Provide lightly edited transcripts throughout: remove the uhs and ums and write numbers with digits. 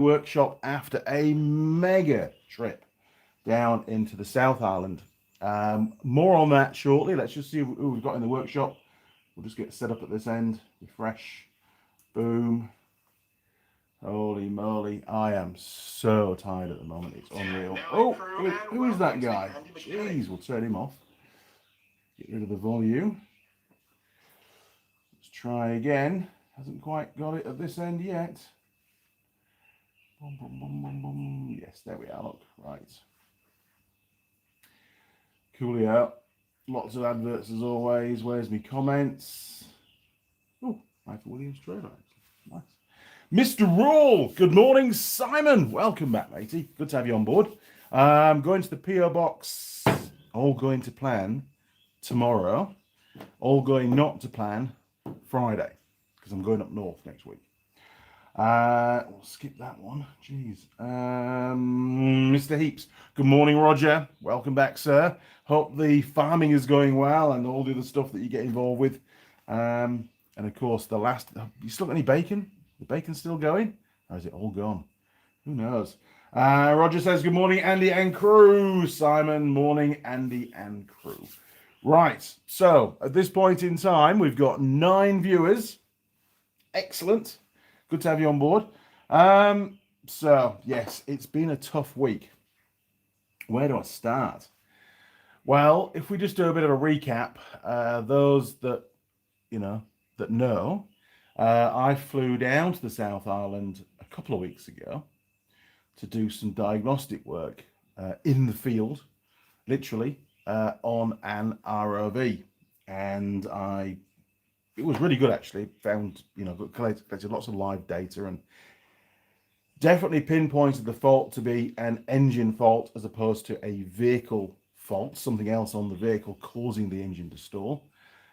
workshop after a mega trip down into the South Island. More on that shortly. Let's just see who we've got in the workshop. We'll just get set up at this end. Refresh. Boom. Holy moly. I am so tired at the moment. It's unreal. Oh, who is that guy? Jeez, we'll turn him off. Get rid of the volume. Let's try again. Hasn't quite got it at this end yet. Boom, boom, boom, boom, boom. Yes, there we are. Look, right. Coolio. Lots of adverts as always. Where's me comments? Oh, Michael Williams trailer. Nice. Mr. Rawl, good morning, Simon. Welcome back, matey. Good to have you on board. Going to the PO box. All going to plan tomorrow. All going not to plan Friday, because I'm going up north next week. We'll skip that one. Jeez. Mr. Heaps. Good morning, Roger. Welcome back, sir. Hope the farming is going well and all the other stuff that you get involved with. And of course, you still got any bacon? The bacon's still going? Or is it all gone? Who knows? Roger says, good morning, Andy and crew. Simon, morning, Andy and crew. Right. So at this point in time, we've got 9 viewers. Excellent. Good to have you on board. So, yes, it's been a tough week. Where do I start? Well, if we just do a bit of a recap, those that, know, I flew down to the South Island a couple of weeks ago to do some diagnostic work in the field, literally, on an RoV. And it was really good, actually. Found, collected lots of live data and definitely pinpointed the fault to be an engine fault as opposed to a vehicle fault, something else on the vehicle causing the engine to stall.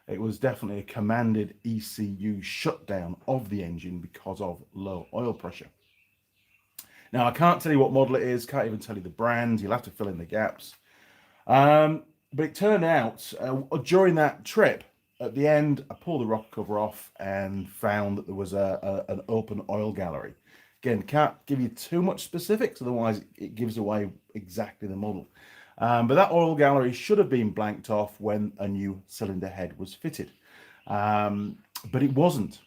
It was definitely a commanded ECU shutdown of the engine because of low oil pressure. Now, I can't tell you what model it is, can't even tell you the brand. You'll have to fill in the gaps. But it turned out during that trip, at the end, I pulled the rocker cover off and found that there was an open oil gallery. Again, can't give you too much specifics, otherwise it gives away exactly the model. But that oil gallery should have been blanked off when a new cylinder head was fitted. But it wasn't.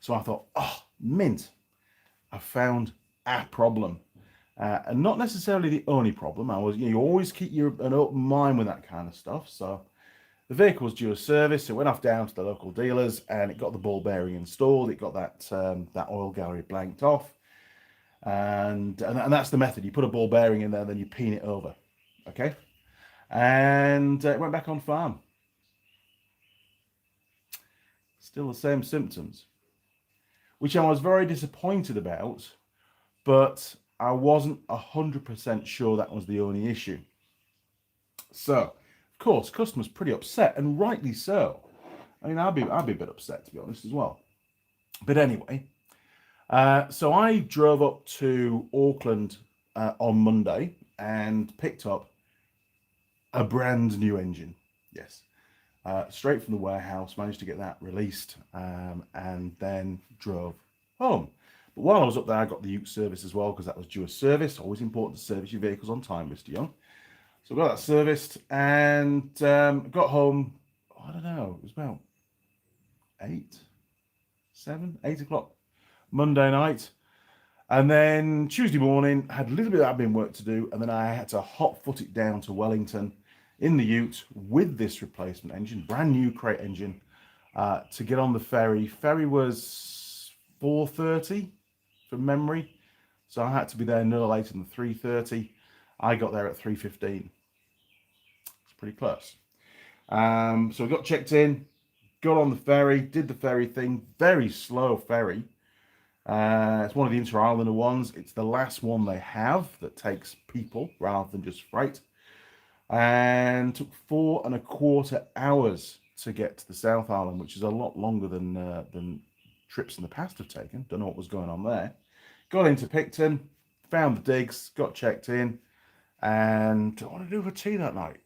So I thought, oh, mint. I found a problem. And not necessarily the only problem. You always keep an open mind with that kind of stuff. So the vehicle was due a service. It went off down to the local dealers and it got the ball bearing installed. It got that oil gallery blanked off. And that's the method. You put a ball bearing in there, then you peen it over. Okay. And it went back on farm. Still the same symptoms, which I was very disappointed about, but I wasn't 100% sure that was the only issue. So, of course, customers pretty upset, and rightly so. I mean, I'd be a bit upset, to be honest, as well. But anyway, so I drove up to Auckland on Monday and picked up a brand new engine. Yes. Straight from the warehouse, managed to get that released, and then drove home. But while I was up there, I got the ute service as well, because that was due a service. Always important to service your vehicles on time, Mr. Young. So I got that serviced and got home, I don't know, it was about 8 o'clock Monday night. And then Tuesday morning, had a little bit of admin work to do, and then I had to hot foot it down to Wellington in the ute with this replacement engine, brand new crate engine, to get on the ferry. Ferry was 4:30 from memory, so I had to be there no later than 3:30. I got there at 3:15. It's pretty close. So we got checked in, got on the ferry, did the ferry thing. Very slow ferry. It's one of the inter-islander ones. It's the last one they have that takes people rather than just freight. And took 4.25 hours to get to the South Island, which is a lot longer than trips in the past have taken. Don't know what was going on there. Got into Picton, found the digs, got checked in, and what did I do for tea that night?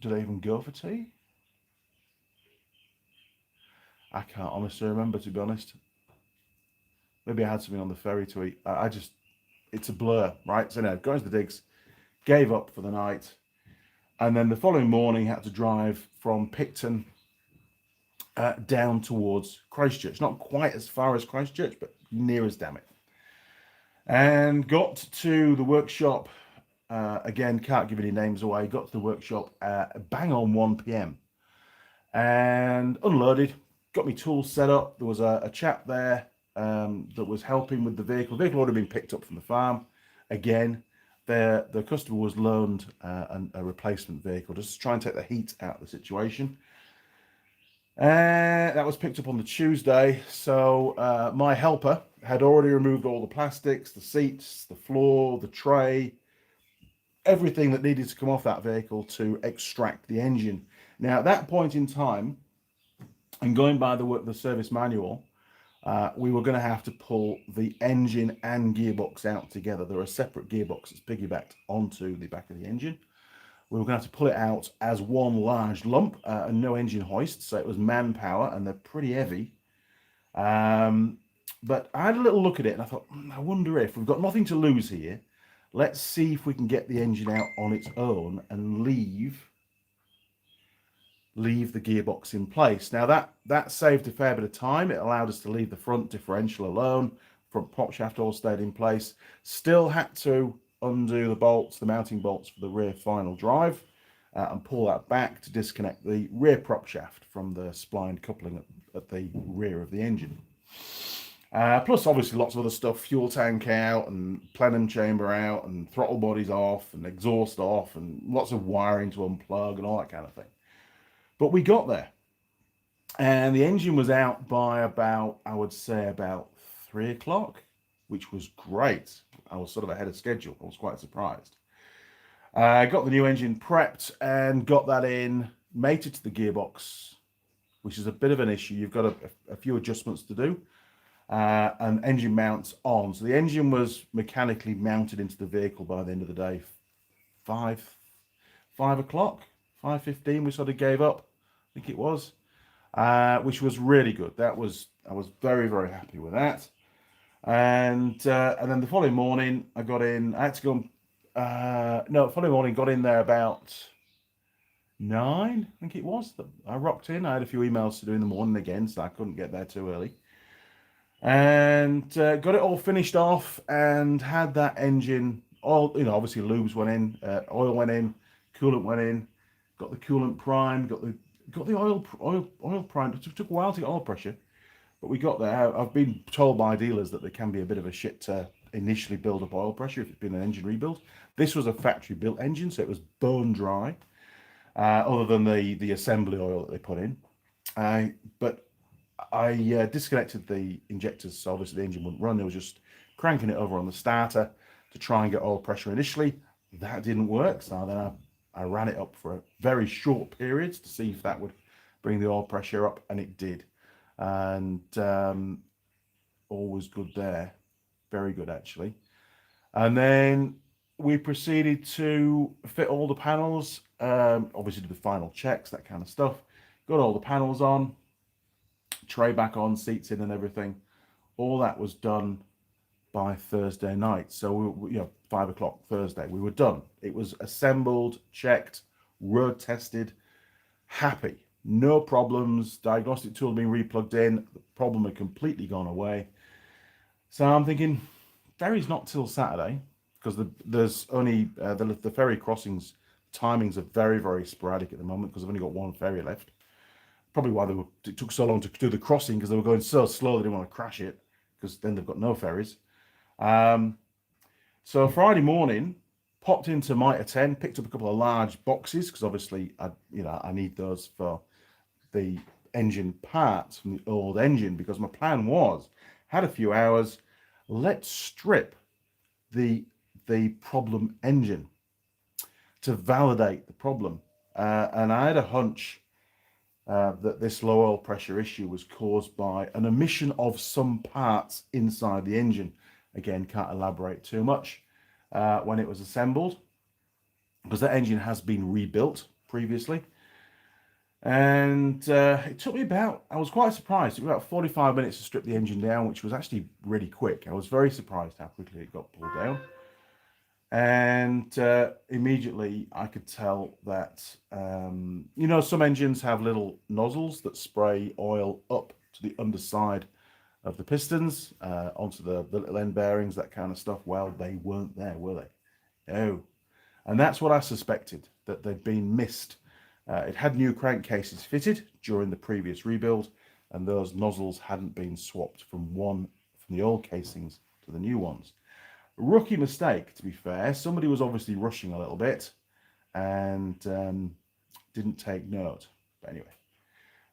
Did I even go for tea? I can't honestly remember, to be honest. Maybe I had something on the ferry to eat. I just it's a blur, right? So no, got into the digs, gave up for the night, and then the following morning had to drive from Picton down towards Christchurch. Not quite as far as Christchurch, but near as damn it. And got to the workshop. Again, can't give any names away. Got to the workshop bang on 1 p.m. and unloaded. Got me tools set up. There was a chap there that was helping with the vehicle. The vehicle had already been picked up from the farm. Again, the customer was loaned a replacement vehicle just to try and take the heat out of the situation. And that was picked up on the Tuesday. So my helper had already removed all the plastics, the seats, the floor, the tray, everything that needed to come off that vehicle to extract the engine. Now, at that point in time, and going by the service manual, we were going to have to pull the engine and gearbox out together. There are separate gearboxes piggybacked onto the back of the engine. We were going to have to pull it out as one large lump and no engine hoist. So it was manpower, and they're pretty heavy. But I had a little look at it and I thought, I wonder if we've got nothing to lose here. Let's see if we can get the engine out on its own and leave the gearbox in place. Now that saved a fair bit of time. It allowed us to leave the front differential alone. Front prop shaft all stayed in place. Still had to undo the bolts, the mounting bolts for the rear final drive, and pull that back to disconnect the rear prop shaft from the splined coupling at the rear of the engine. Plus, obviously, lots of other stuff, fuel tank out and plenum chamber out and throttle bodies off and exhaust off and lots of wiring to unplug and all that kind of thing. But we got there, and the engine was out by about, I would say, about 3 o'clock, which was great. I was sort of ahead of schedule. I was quite surprised. I got the new engine prepped and got that in, mated to the gearbox, which is a bit of an issue. You've got a few adjustments to do, and engine mounts on. So the engine was mechanically mounted into the vehicle by the end of the day. 5 o'clock, 5:15, we sort of gave up, I think it was, which was really good. I was very, very happy with that. And then the following morning, I got in. I had to go. The following morning, got in there about 9, I think it was. I rocked in. I had a few emails to do in the morning again, so I couldn't get there too early. And got it all finished off, and had that engine all. Obviously lubes went in, oil went in, coolant went in. Got the coolant primed. Got the oil primed. It took a while to get oil pressure, but we got there. I've been told by dealers that there can be a bit of a shit to initially build up oil pressure if it's been an engine rebuild. This was a factory built engine, so it was bone dry, other than the assembly oil that they put in. But I disconnected the injectors, so obviously the engine wouldn't run. It was just cranking it over on the starter to try and get oil pressure initially. That didn't work, so then I ran it up for a very short periods to see if that would bring the oil pressure up, and it did. And all was good there. Very good, actually. And then we proceeded to fit all the panels, obviously did the final checks, that kind of stuff. Got all the panels on, tray back on, seats in and everything. All that was done by Thursday night. So, 5 o'clock Thursday, we were done. It was assembled, checked, road tested, happy. No problems. Diagnostic tool being replugged in. The problem had completely gone away. So I'm thinking, ferry's not till Saturday, because there's only the ferry crossings timings are very, very sporadic at the moment, because I've only got one ferry left. Probably why it took so long to do the crossing, because they were going so slow they didn't want to crash it, because then they've got no ferries. So Friday morning, popped into Mitre 10, picked up a couple of large boxes, because obviously I need those for the engine parts from the old engine, because my plan was, had a few hours, let's strip the problem engine to validate the problem. And I had a hunch that this low oil pressure issue was caused by an omission of some parts inside the engine. Again, can't elaborate too much when it was assembled, because that engine has been rebuilt previously. And it took me I was quite surprised. It was about 45 minutes to strip the engine down, which was actually really quick. I was very surprised how quickly it got pulled down. And immediately I could tell that, you know, some engines have little nozzles that spray oil up to the underside of the pistons, onto the little end bearings, that kind of stuff. Well, they weren't there, were they? No. And that's what I suspected, that they'd been missed. It had new crankcases fitted during the previous rebuild, and those nozzles hadn't been swapped from the old casings to the new ones. Rookie mistake, to be fair. Somebody was obviously rushing a little bit and didn't take note. But anyway,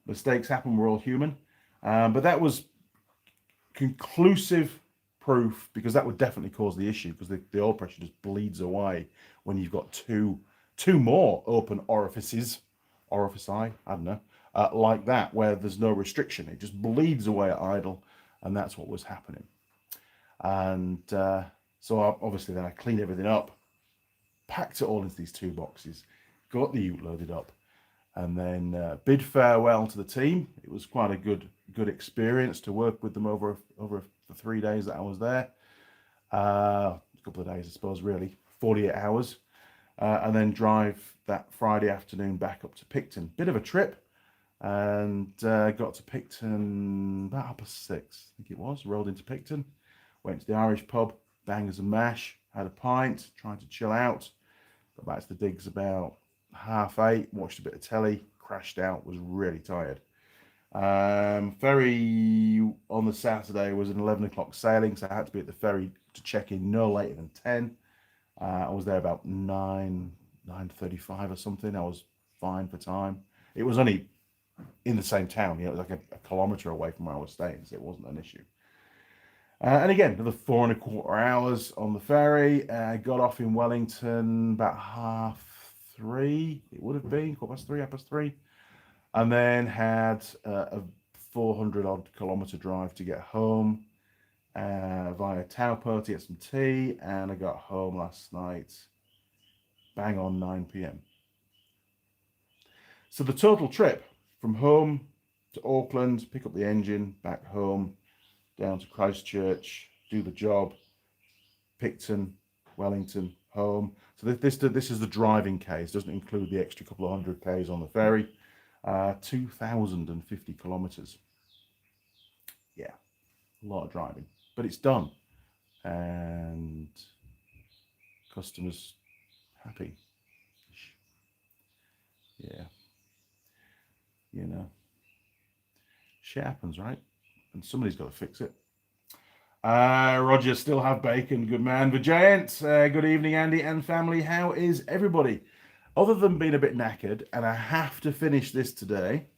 mistakes happen. We're all human. But that was conclusive proof, because that would definitely cause the issue, because the oil pressure just bleeds away when you've got two more open orifici, I don't know, like that, where there's no restriction. It just bleeds away at idle, and that's what was happening. And so obviously then I cleaned everything up, packed it all into these 2 boxes, got the ute loaded up, and then bid farewell to the team. It was quite a good experience to work with them over the 3 days that I was there. A couple of days, I suppose, really, 48 hours. And then drive that Friday afternoon back up to Picton. Bit of a trip, and got to Picton about 6:30, I think it was. Rolled into Picton, went to the Irish pub, bangers and mash, had a pint, tried to chill out. Got back to the digs about 8:30, watched a bit of telly, crashed out, was really tired. Ferry on the Saturday was an 11 o'clock sailing, so I had to be at the ferry to check in no later than 10. I was there about 9:35 or something. I was fine for time. It was only in the same town, it was like a kilometre away from where I was staying, so it wasn't an issue. And again, another 4.25 hours on the ferry. Got off in Wellington about 3:30. It would have been 3:15. And then had a 400 odd kilometre drive to get home via Taupo to get some tea. And I got home last night bang on 9 p.m. So the total trip from home to Auckland, pick up the engine, back home, down to Christchurch, do the job, Picton, Wellington, home. So this is the driving Ks, doesn't include the extra couple of 100 Ks on the ferry. 2,050 kilometres. Yeah, a lot of driving, but it's done, and customers happy. Yeah, you know, shit happens, right? And somebody's got to fix it. Roger, still have bacon, good man. The Giant, good evening, Andy and family. How is everybody? Other than being a bit knackered, and I have to finish this today.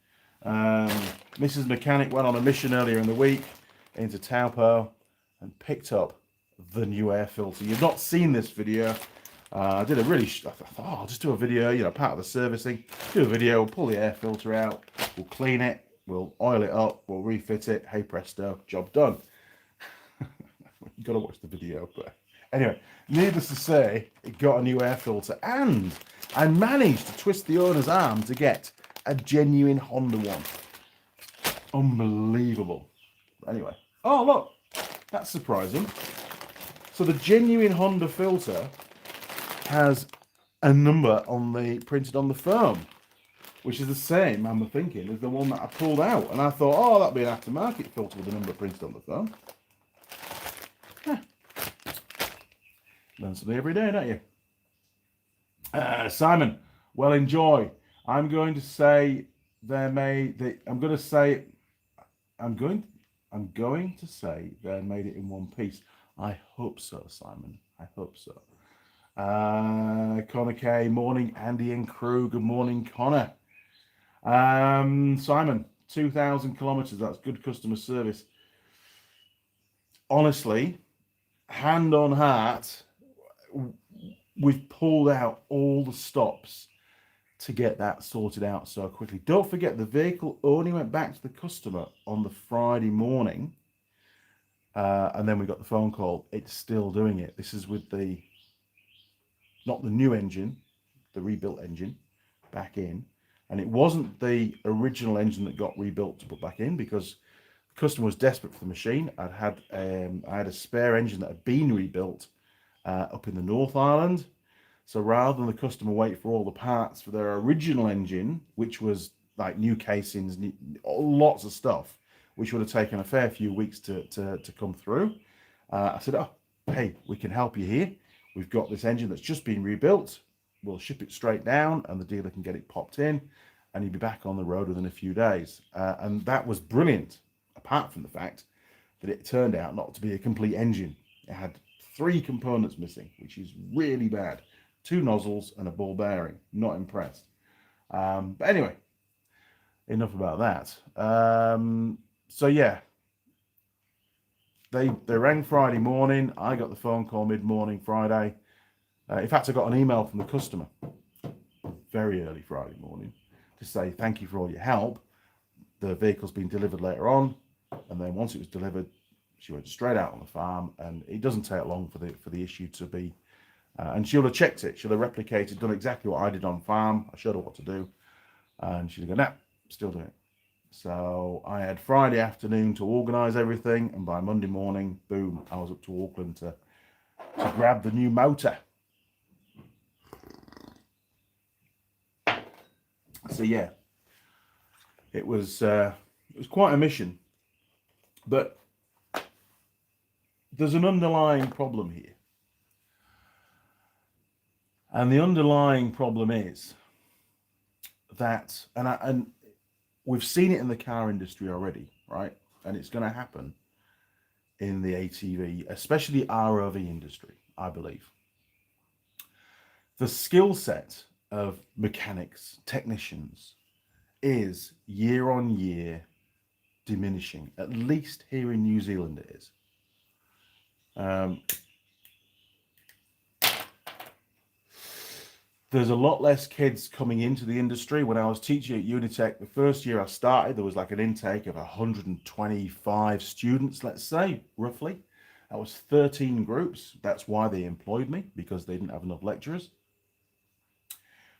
Mrs. Mechanic went on a mission earlier in the week into Taupo and picked up the new air filter. You've not seen this video. I did a really, I thought, oh, I'll just do a video, you know, part of the servicing. Do a video, we'll pull the air filter out, we'll clean it, we'll oil it up, we'll refit it. Hey presto, job done. You've got to watch the video, but anyway, needless to say, it got a new air filter, and I managed to twist the owner's arm to get a genuine Honda one. Unbelievable. Anyway, oh look, that's surprising. So the genuine Honda filter has a number printed on the foam, which is the same, I'm thinking, as the one that I pulled out. And I thought, oh, that'd be an aftermarket filter with the number printed on the foam. Learn something every day, don't you? Simon, well, enjoy. I'm going to say they're made it in one piece. I hope so, Simon. I hope so. Connor K, morning, Andy and crew. Good morning, Connor. Simon, 2,000 kilometers. That's good customer service. Honestly, hand on heart, we've pulled out all the stops to get that sorted out so quickly. Don't forget, the vehicle only went back to the customer on the Friday morning, and then we got the phone call. It's still doing it. This is with not the new engine, the rebuilt engine, back in. And it wasn't the original engine that got rebuilt to put back in, because the customer was desperate for the machine. I had a spare engine that had been rebuilt up in the North Island. So rather than the customer wait for all the parts for their original engine, which was like new casings, lots of stuff, which would have taken a fair few weeks to come through, I said, oh, hey, we can help you here. We've got this engine that's just been rebuilt. We'll ship it straight down and the dealer can get it popped in and you'll be back on the road within a few days. And that was brilliant, apart from the fact that it turned out not to be a complete engine. It had 3 components missing, which is really bad. 2 nozzles and a ball bearing. Not impressed. But anyway, enough about that. So yeah, they rang Friday morning. I got the phone call mid-morning Friday. In fact, I got an email from the customer very early Friday morning to say thank you for all your help. The vehicle's been delivered later on, and then once it was delivered, she went straight out on the farm, and it doesn't take long for the issue to be. And she'll have checked it. She'll have replicated, done exactly what I did on farm. I showed her what to do, and she'll go, nah, still doing it. So I had Friday afternoon to organise everything, and by Monday morning, boom, I was up to Auckland to grab the new motor. So yeah, it was quite a mission, but there's an underlying problem here, and the underlying problem is that, and we've seen it in the car industry already, right? And it's going to happen in the ATV, especially the RoV industry, I believe. The skill set of mechanics, technicians, is year on year diminishing. At least here in New Zealand it is. There's a lot less kids coming into the industry. When I was teaching at Unitec, the first year I started, there was like an intake of 125 students, let's say, roughly. That was 13 groups. That's why they employed me, because they didn't have enough lecturers.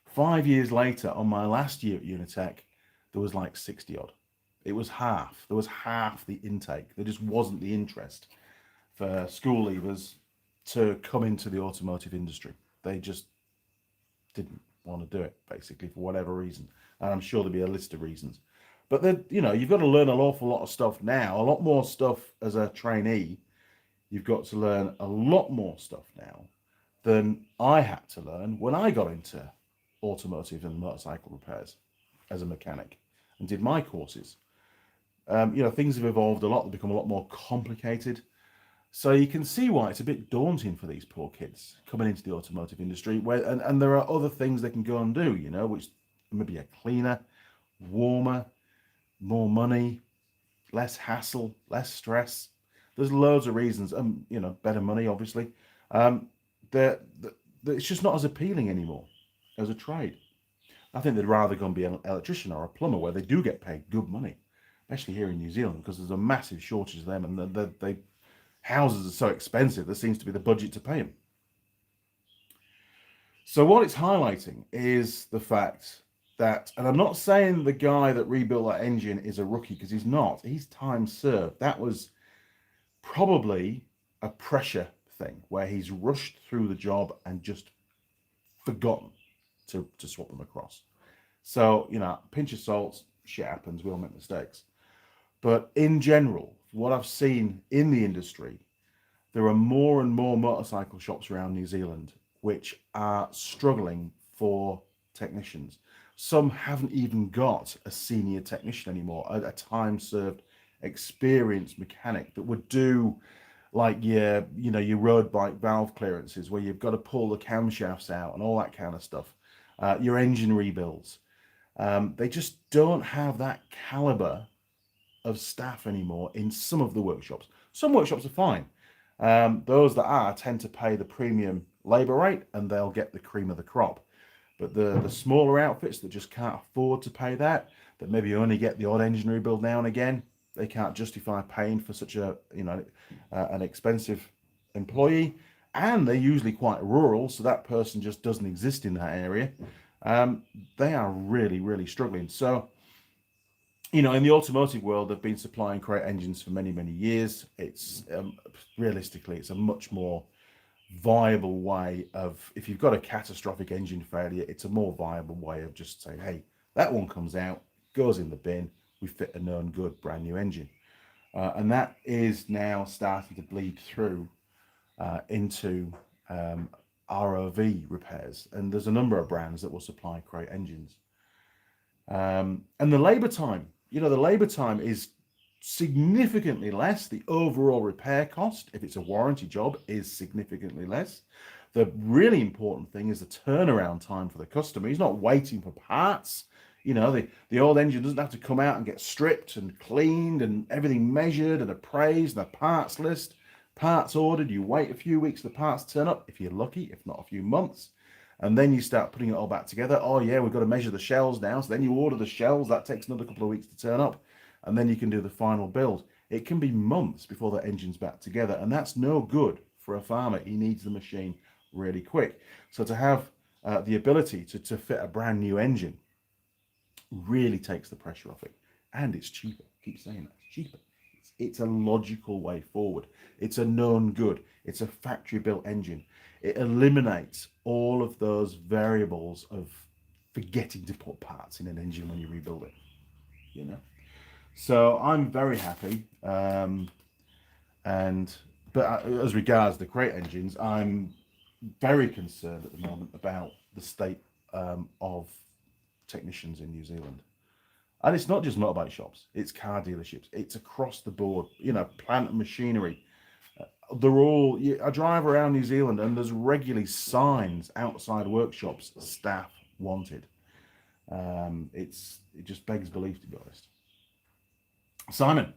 5 years later, on my last year at Unitec, there was like 60 odd. It was half. There was half the intake. There just wasn't the interest for school leavers to come into the automotive industry. They just didn't want to do it, basically, for whatever reason. And I'm sure there'll be a list of reasons. But then, you know, you've got to learn an awful lot of stuff now, a lot more stuff as a trainee. You've got to learn a lot more stuff now than I had to learn when I got into automotive and motorcycle repairs as a mechanic and did my courses. You know, things have evolved a lot. They've become a lot more complicated. So you can see why it's a bit daunting for these poor kids coming into the automotive industry, where and there are other things they can go and do, you know, which maybe a cleaner, warmer, more money, less hassle, less stress. There's loads of reasons, you know, better money, obviously. It's just not as appealing anymore as a trade. I think they'd rather go and be an electrician or a plumber, where they do get paid good money, especially here in New Zealand, because there's a massive shortage of them, and houses are so expensive, there seems to be the budget to pay them. So what it's highlighting is the fact that, and I'm not saying the guy that rebuilt that engine is a rookie, because he's not. He's time served. That was probably a pressure thing, where he's rushed through the job and just forgotten to swap them across. So, you know, pinch of salt, shit happens, we all make mistakes. But in general, what I've seen in the industry, there are more and more motorcycle shops around New Zealand which are struggling for technicians. Some haven't even got a senior technician anymore, a time-served, experienced mechanic that would do like your road bike valve clearances, where you've got to pull the camshafts out and all that kind of stuff, your engine rebuilds. They just don't have that caliber of staff anymore in some of the workshops. Some workshops are fine. Those that are tend to pay the premium labor rate, and they'll get the cream of the crop. But the smaller outfits that just can't afford to pay that maybe only get the odd engine rebuild now and again, they can't justify paying for such a, you know, an expensive employee. And they're usually quite rural, so that person just doesn't exist in that area. They are really, really struggling. So, you know, in the automotive world, they've been supplying Crate engines for many, many years. It's realistically, it's a much more viable way of, if you've got a catastrophic engine failure, it's a more viable way of just saying, hey, that one comes out, goes in the bin, we fit a known good brand new engine. And that is now starting to bleed through into RoV repairs. And there's a number of brands that will supply Crate engines. And the labour time, you know, the labour time is significantly less. The overall repair cost, if it's a warranty job, is significantly less. The really important thing is the turnaround time for the customer. He's not waiting for parts. You know, the old engine doesn't have to come out and get stripped and cleaned and everything measured and appraised and a parts list, parts ordered. You wait a few weeks, the parts turn up, if you're lucky, if not a few months. And then you start putting it all back together. Oh yeah, we've got to measure the shells now. So then you order the shells. That takes another couple of weeks to turn up. And then you can do the final build. It can be months before the engine's back together. And that's no good for a farmer. He needs the machine really quick. So to have the ability to fit a brand new engine really takes the pressure off it. And it's cheaper. I keep saying that. It's cheaper. It's a logical way forward. It's a known good. It's a factory built engine. It eliminates all of those variables of forgetting to put parts in an engine when you rebuild it, you know. So I'm very happy. But as regards the Crate engines, I'm very concerned at the moment about the state of technicians in New Zealand. And it's not just motorbike shops, it's car dealerships, it's across the board, you know, plant and machinery. They're all, I drive around New Zealand and there's regularly signs outside workshops, staff wanted. It just begs belief, to be honest. Simon,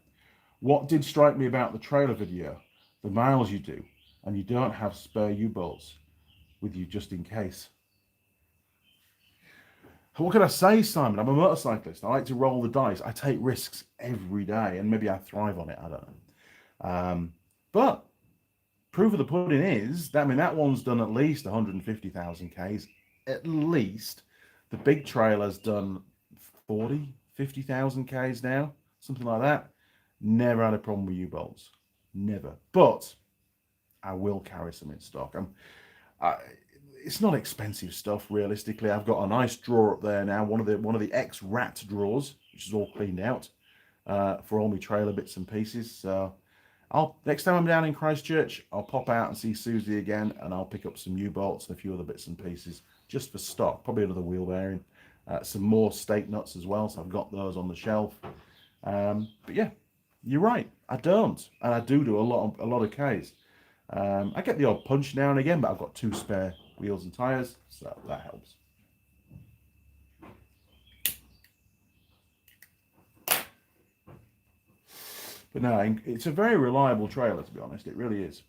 what did strike me about the trailer video? The miles you do, and you don't have spare U-bolts with you just in case. What can I say, Simon? I'm a motorcyclist. I like to roll the dice. I take risks every day, and maybe I thrive on it. I don't know. But proof of the pudding is that, I mean, that one's done at least 150,000 Ks. At least. The big trailer's done 40, 50,000 Ks now, something like that. Never had a problem with U-bolts. Never. But I will carry some in stock. It's not expensive stuff, realistically. I've got a nice drawer up there now, one of the ex-rat drawers, which is all cleaned out for all my trailer bits and pieces. So next time I'm down in Christchurch, I'll pop out and see Susie again, and I'll pick up some U-bolts and a few other bits and pieces just for stock. Probably another wheel bearing, some more stake nuts as well. So I've got those on the shelf. But yeah, you're right. I don't, and I do a lot of Ks. I get the odd punch now and again, but I've got 2 spare wheels and tires, so that helps. But no, it's a very reliable trailer, to be honest. It really is.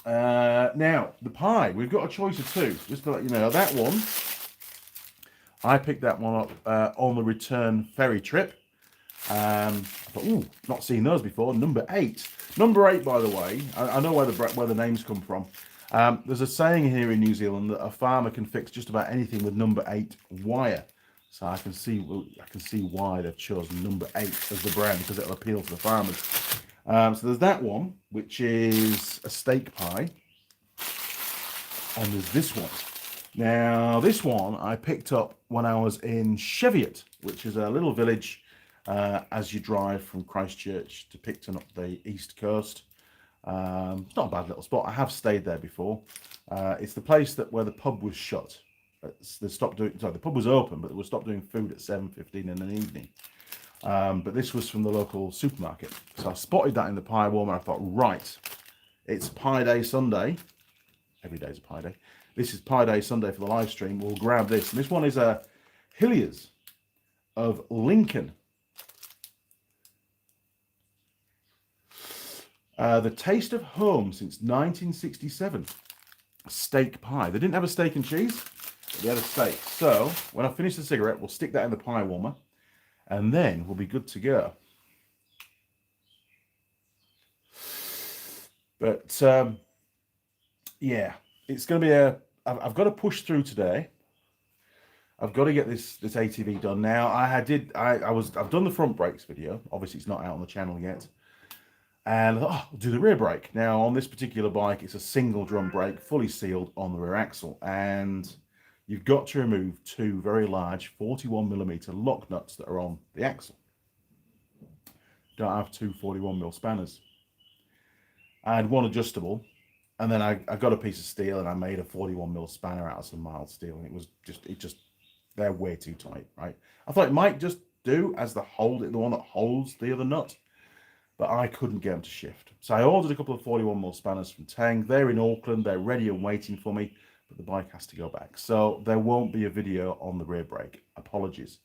Now, the pie, we've got a choice of 2. Just to let you know, that one, I picked that one up on the return ferry trip. But not seen those before. Number 8. Number 8, by the way, I know where the names come from. There's a saying here in New Zealand that a farmer can fix just about anything with number 8 wire. So I can see why they've chosen number 8 as the brand, because it'll appeal to the farmers. So there's that one, which is a steak pie, and there's this one. Now this one I picked up when I was in Cheviot, which is a little village as you drive from Christchurch to Picton up the east coast. It's not a bad little spot. I have stayed there before. It's the place where the pub was shut. The pub was open, but they were stopped doing food at 7:15 in the evening. But this was from the local supermarket. So I spotted that in the pie warmer. I thought, right, it's Pie Day Sunday. Every day's a pie day. This is Pie Day Sunday for the live stream. We'll grab this. And this one is a Hilliers of Lincoln. The taste of home since 1967. Steak pie. They didn't have a steak and cheese, but they had a steak. So when I finish the cigarette, we'll stick that in the pie warmer, and then we'll be good to go. But yeah, it's going to be I've got to push through today. I've got to get this ATV done now. I've done the front brakes video. Obviously, it's not out on the channel yet. And I'll do the rear brake. Now, on this particular bike, it's a single drum brake, fully sealed on the rear axle. And you've got to remove two very large 41mm lock nuts that are on the axle. Don't have two 41mm spanners. I had one adjustable, and then I got a piece of steel and I made a 41mm spanner out of some mild steel, and they're way too tight, right? I thought it might just do as the one that holds the other nut, but I couldn't get them to shift. So I ordered a couple of 41mm spanners from Teng. They're in Auckland, they're ready and waiting for me, but the bike has to go back. So there won't be a video on the rear brake. Apologies.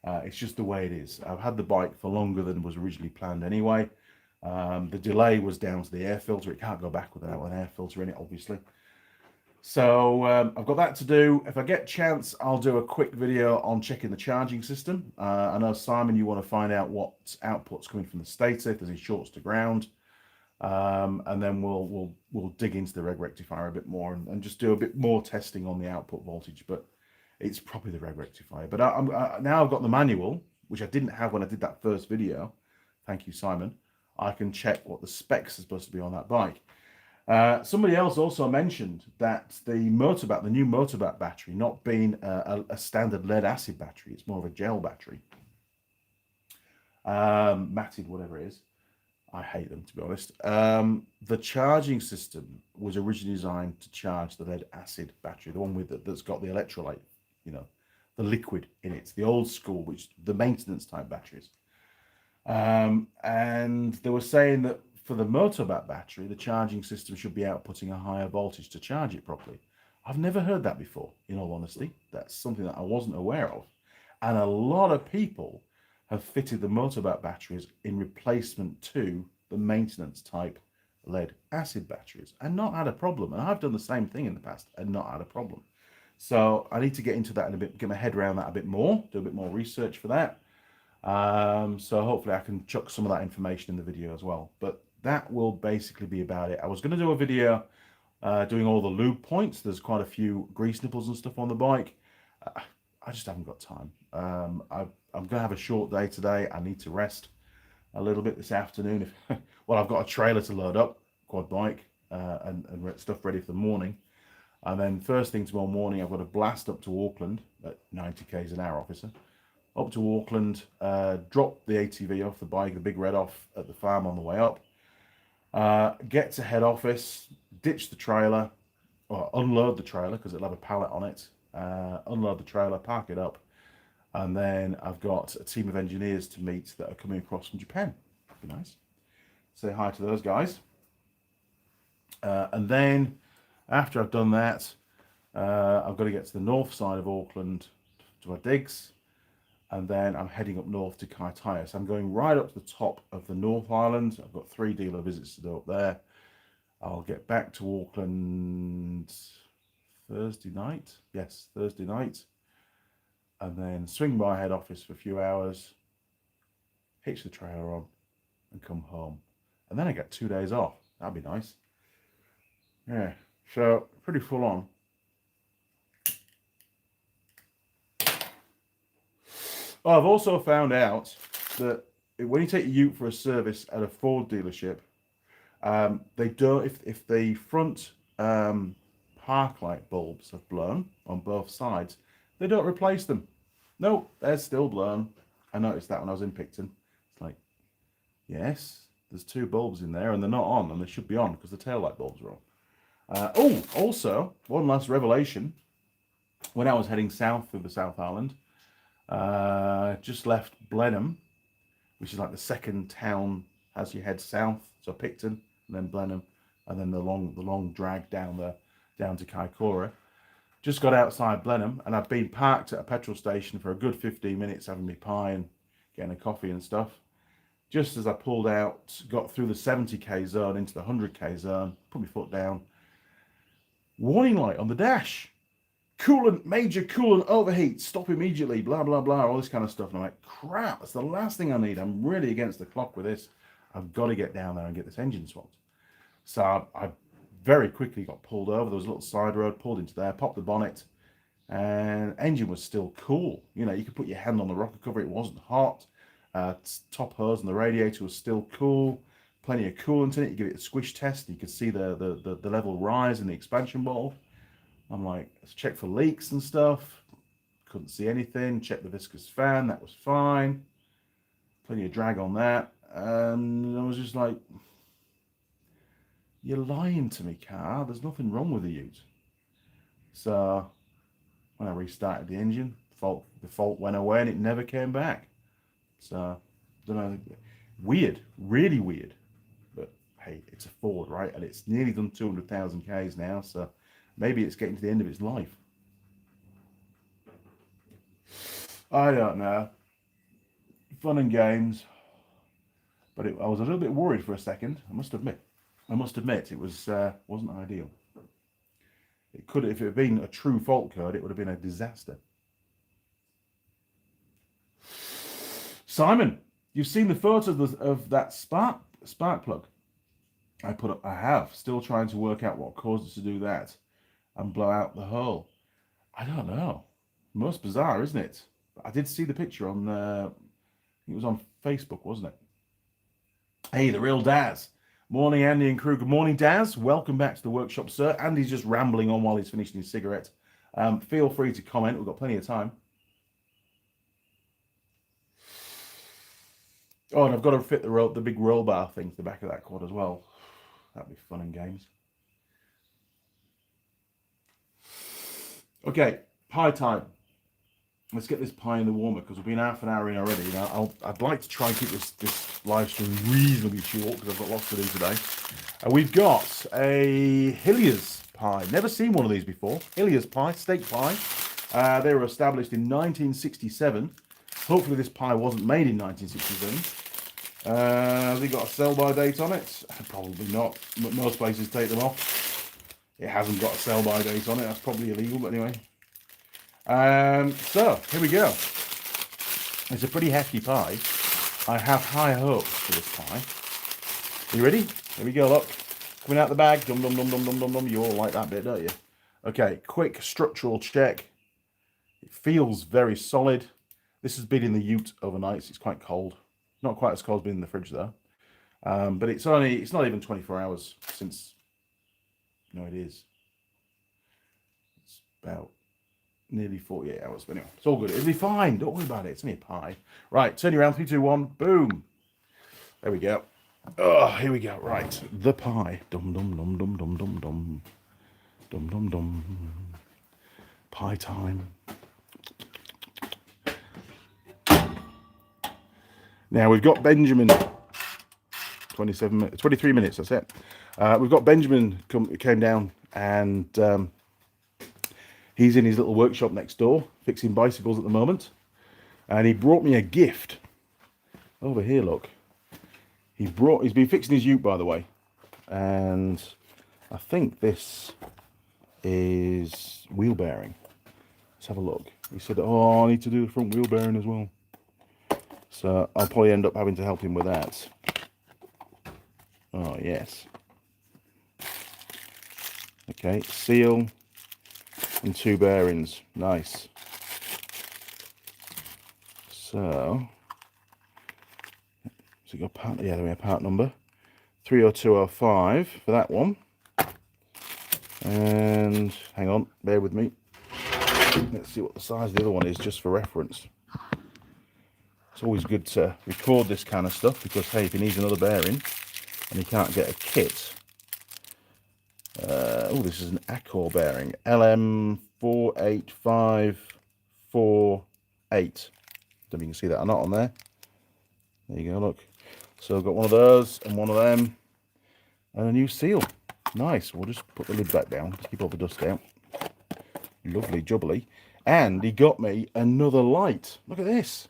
It's just the way it is. I've had the bike for longer than was originally planned anyway. The delay was down to the air filter. It can't go back without an air filter in it, obviously. So I've got that to do. If I get a chance, I'll do a quick video on checking the charging system. I know, Simon, you want to find out what output's coming from the stator, if there's any shorts to ground. And then we'll dig into the reg rectifier a bit more and just do a bit more testing on the output voltage. But it's probably the reg rectifier. But now I've got the manual, which I didn't have when I did that first video. Thank you, Simon. I can check what the specs are supposed to be on that bike. Somebody else also mentioned that the new motorback battery, not being a standard lead acid battery, it's more of a gel battery, matted, whatever it is. I hate them, to be honest. The charging system was originally designed to charge the lead acid battery, the one that's got the electrolyte, the liquid in it, the old school, which the maintenance type batteries. And they were saying that for the motorback battery, the charging system should be outputting a higher voltage to charge it properly. I've never heard that before, in all honesty. That's something that I wasn't aware of. And a lot of people have fitted the motorback batteries in replacement to the maintenance type lead acid batteries and not had a problem. And I've done the same thing in the past and not had a problem. So I need to get into that in a bit, get my head around that a bit more, do a bit more research for that. So hopefully I can chuck some of that information in the video as well. But that will basically be about it. I was going to do a video doing all the lube points. There's quite a few grease nipples and stuff on the bike. I just haven't got time. I'm going to have a short day today. I need to rest a little bit this afternoon. Well, I've got a trailer to load up, quad bike, and stuff ready for the morning. And then first thing tomorrow morning, I've got to blast up to Auckland at 90 k's an hour, officer. Up to Auckland, drop the ATV off the bike, the big red off at the farm on the way up. Get to head office, ditch the trailer, or unload the trailer because it'll have a pallet on it. Unload the trailer, park it up, and then I've got a team of engineers to meet that are coming across from Japan. That'd be nice. Say hi to those guys. And then after I've done that, I've got to get to the north side of Auckland to my digs. And then I'm heading up north to Kaitaia. So I'm going right up to the top of the North Island. I've got 3 dealer visits to do up there. I'll get back to Auckland Thursday night. Yes, Thursday night. And then swing by head office for a few hours, hitch the trailer on, and come home. And then I get 2 days off. That'd be nice. Yeah, so pretty full on. Oh, I've also found out that when you take your ute for a service at a Ford dealership, they don't, if the front park light bulbs have blown on both sides, they don't replace them. No, they're still blown. I noticed that when I was in Picton. It's like, yes, there's 2 bulbs in there and they're not on, and they should be on because the tail light bulbs are on. Oh, also, one last revelation. When I was heading south through the South Island, just left Blenheim, which is like the second town as you head south. So Picton, and then Blenheim, and then the long drag down to Kaikoura. Just got outside Blenheim, and I've been parked at a petrol station for a good 15 minutes having me pie and getting a coffee and stuff. Just as I pulled out, got through the 70k zone into the 100k zone, put my foot down. Warning light on the dash. Major coolant overheat, stop immediately, blah, blah, blah, all this kind of stuff. And I'm like, crap, that's the last thing I need. I'm really against the clock with this. I've got to get down there and get this engine swapped. So I very quickly got pulled over. There was a little side road, pulled into there, popped the bonnet, and engine was still cool. You know, you could put your hand on the rocker cover, it wasn't hot. Top hose and the radiator was still cool. Plenty of coolant in it. You give it a squish test, and you could see the level rise in the expansion bottle. I'm like, let's check for leaks and stuff. Couldn't see anything. Check the viscous fan, that was fine. Plenty of drag on that. And I was just like, you're lying to me, car. There's nothing wrong with the ute. So when I restarted the engine, the fault went away and it never came back. So, don't know, weird, really weird. But hey, it's a Ford, right? And it's nearly done 200,000 Ks now, so maybe it's getting to the end of its life. I don't know. Fun and games. But I was a little bit worried for a second, I must admit. It was wasn't ideal. It could, if it had been a true fault code, it would have been a disaster. Simon, you've seen the photo of that spark plug I put up. I have. Still trying to work out what caused it to do that and blow out the hole. I don't know. Most bizarre, isn't it? I did see the picture on, it was on Facebook, wasn't it? Hey, the real Daz. Morning, Andy and crew. Good morning, Daz. Welcome back to the workshop, sir. Andy's just rambling on while he's finishing his cigarette. Feel free to comment. We've got plenty of time. Oh, and I've got to fit the big roll bar thing to the back of that quad as well. That'd be fun and games. Okay, pie time. Let's get this pie in the warmer because we've been half an hour in already. Now, I'd like to try and keep this live stream reasonably short because I've got lots to do today. We've got a Hilliers pie. Never seen one of these before. Hilliers pie, steak pie. They were established in 1967. Hopefully this pie wasn't made in 1967. Has it got a sell-by date on it? Probably not, but most places take them off. It hasn't got a sell-by date on it. That's probably illegal, but anyway. So, here we go. It's a pretty hefty pie. I have high hopes for this pie. Are you ready? Here we go, look. Coming out the bag. Dum, dum, dum, dum, dum, dum, dum. You all like that bit, don't you? Okay, quick structural check. It feels very solid. This has been in the ute overnight, so it's quite cold. Not quite as cold as being in the fridge, though. But it's not even 24 hours since... No, it is. It's about nearly 48 hours. But anyway, it's all good. It'll be fine. Don't worry about it. It's only a pie. Right, turn you around. 3, 2, 1. Boom. There we go. Oh, here we go. Right, the pie. Dum, dum, dum, dum, dum, dum, dum. Dum, dum, dum. Pie time. Now we've got Benjamin. 23 minutes. That's it. We've got Benjamin came down and he's in his little workshop next door fixing bicycles at the moment, and he brought me a gift over here. Look, he's been fixing his ute, by the way, and I think this is wheel bearing. Let's have a look. He said, oh, I need to do the front wheel bearing as well, so I'll probably end up having to help him with that. Oh yes. Okay, seal and 2 bearings. Nice. So we got part, yeah, there we have part number 30205 for that one. And hang on, bear with me. Let's see what the size of the other one is, just for reference. It's always good to record this kind of stuff because, hey, if he needs another bearing and he can't get a kit. Oh, this is an Accor bearing. LM48548. Don't know if you can see that or not on there. There you go, look. So I've got one of those and one of them. And a new seal. Nice. We'll just put the lid back down to keep all the dust out. Lovely jubbly. And he got me another light. Look at this.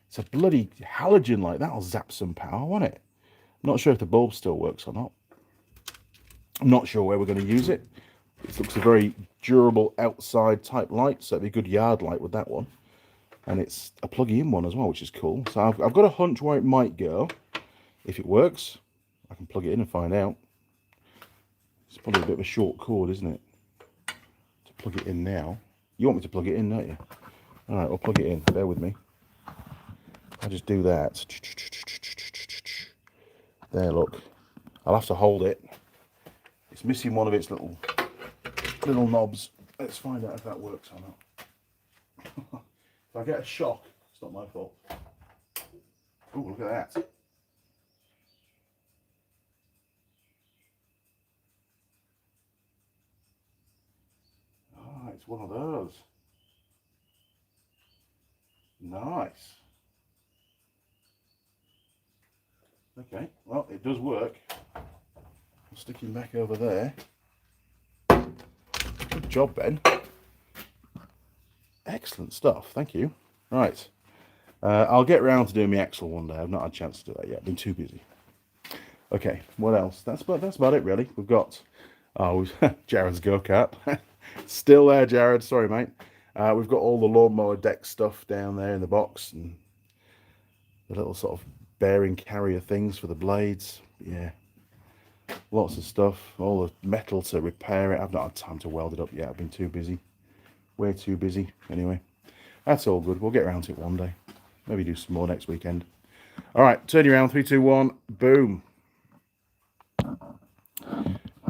It's a bloody halogen light. That'll zap some power, won't it? I'm not sure if the bulb still works or not. I'm not sure where we're going to use it. It looks a very durable outside type light, so it'd be a good yard light with that one. And it's a plug-in one as well, which is cool. So I've got a hunch where it might go. If it works, I can plug it in and find out. It's probably a bit of a short cord, isn't it? To plug it in now. You want me to plug it in, don't you? All right, I'll plug it in. Bear with me. I just do that. There, look. I'll have to hold it. It's missing one of its little knobs. Let's find out if that works or not. If I get a shock, it's not my fault. Oh, look at that. Ah, it's one of those. Nice. Okay, well, it does work. I'll stick him back over there. Good job, Ben. Excellent stuff, thank you. Right, I'll get round to doing my axle one day. I've not had a chance to do that yet. I've been too busy. Okay, what else? That's about it, really. We've got Jared's go-kart. Still there, Jared. Sorry, mate. We've got all the lawnmower deck stuff down there in the box, and the little sort of bearing carrier things for the blades. Yeah, lots of stuff. All the metal to repair it. I've not had time to weld it up yet. I've been too busy. Way too busy. Anyway, that's all good. We'll get around to it one day. Maybe do some more next weekend. All right, turn you around. 3, 2, 1. Boom.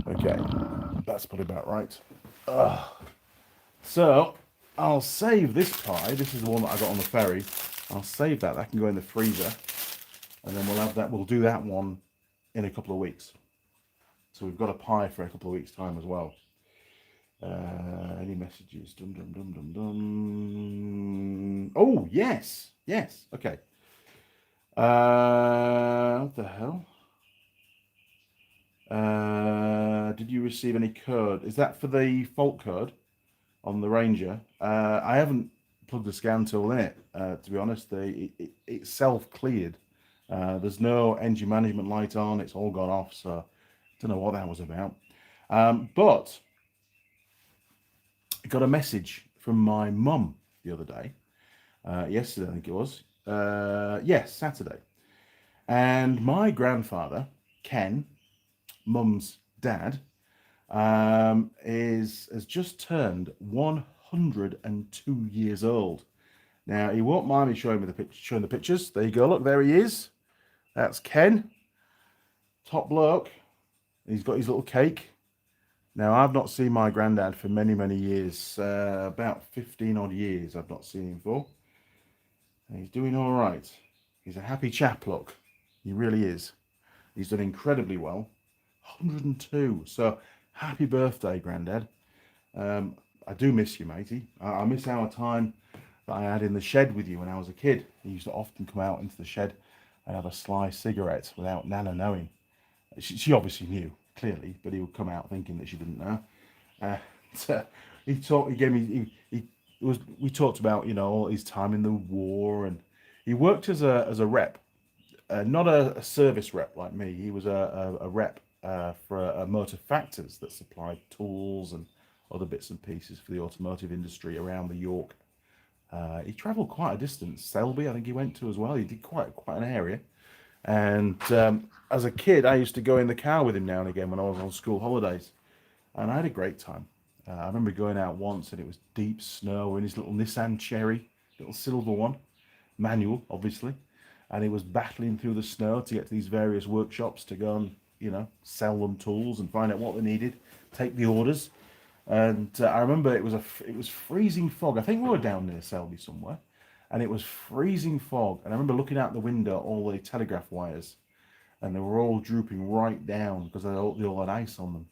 Okay, that's probably about right. So I'll save this pie. This is the one that I got on the ferry. I'll save that. That can go in the freezer, and then we'll have that. We'll do that one in a couple of weeks. So we've got a pie for a couple of weeks' time as well. Any messages? Dum dum dum dum dum. Oh yes, yes. Okay. What the hell? Did you receive any code? Is that for the fault code on the Ranger? I haven't plugged the scan tool in it, to be honest. It's self-cleared. There's no engine management light on. It's all gone off, so I don't know what that was about. But I got a message from my mum the other day. Yesterday, I think it was. Yes, Saturday. And my grandfather, Ken, mum's dad, has just turned 102 years old. Now, he won't mind me showing the pictures. There you go. Look, there he is. That's Ken. Top bloke. He's got his little cake. Now, I've not seen my granddad for many, many years. About 15 odd years I've not seen him for. And he's doing all right. He's a happy chap, look. He really is. He's done incredibly well. 102. So, happy birthday, Grandad. I do miss you, matey. I miss our time that I had in the shed with you when I was a kid. He used to often come out into the shed and have a sly cigarette without Nana knowing. She obviously knew, clearly, but he would come out thinking that she didn't know. So he gave me, we talked about, all his time in the war, and he worked as a rep, not a service rep like me. He was a rep for a motor factors that supplied tools and other bits and pieces for the automotive industry around the York. He travelled quite a distance. Selby, I think he went to as well. He did quite an area. And as a kid, I used to go in the car with him now and again when I was on school holidays, and I had a great time. I remember going out once, and it was deep snow in his little Nissan Cherry, little silver one, manual, obviously, and he was battling through the snow to get to these various workshops to go and sell them tools and find out what they needed, take the orders. And I remember it was freezing fog. I think we were down near Selby somewhere, and it was freezing fog. And I remember looking out the window, all the telegraph wires, and they were all drooping right down because they all had ice on them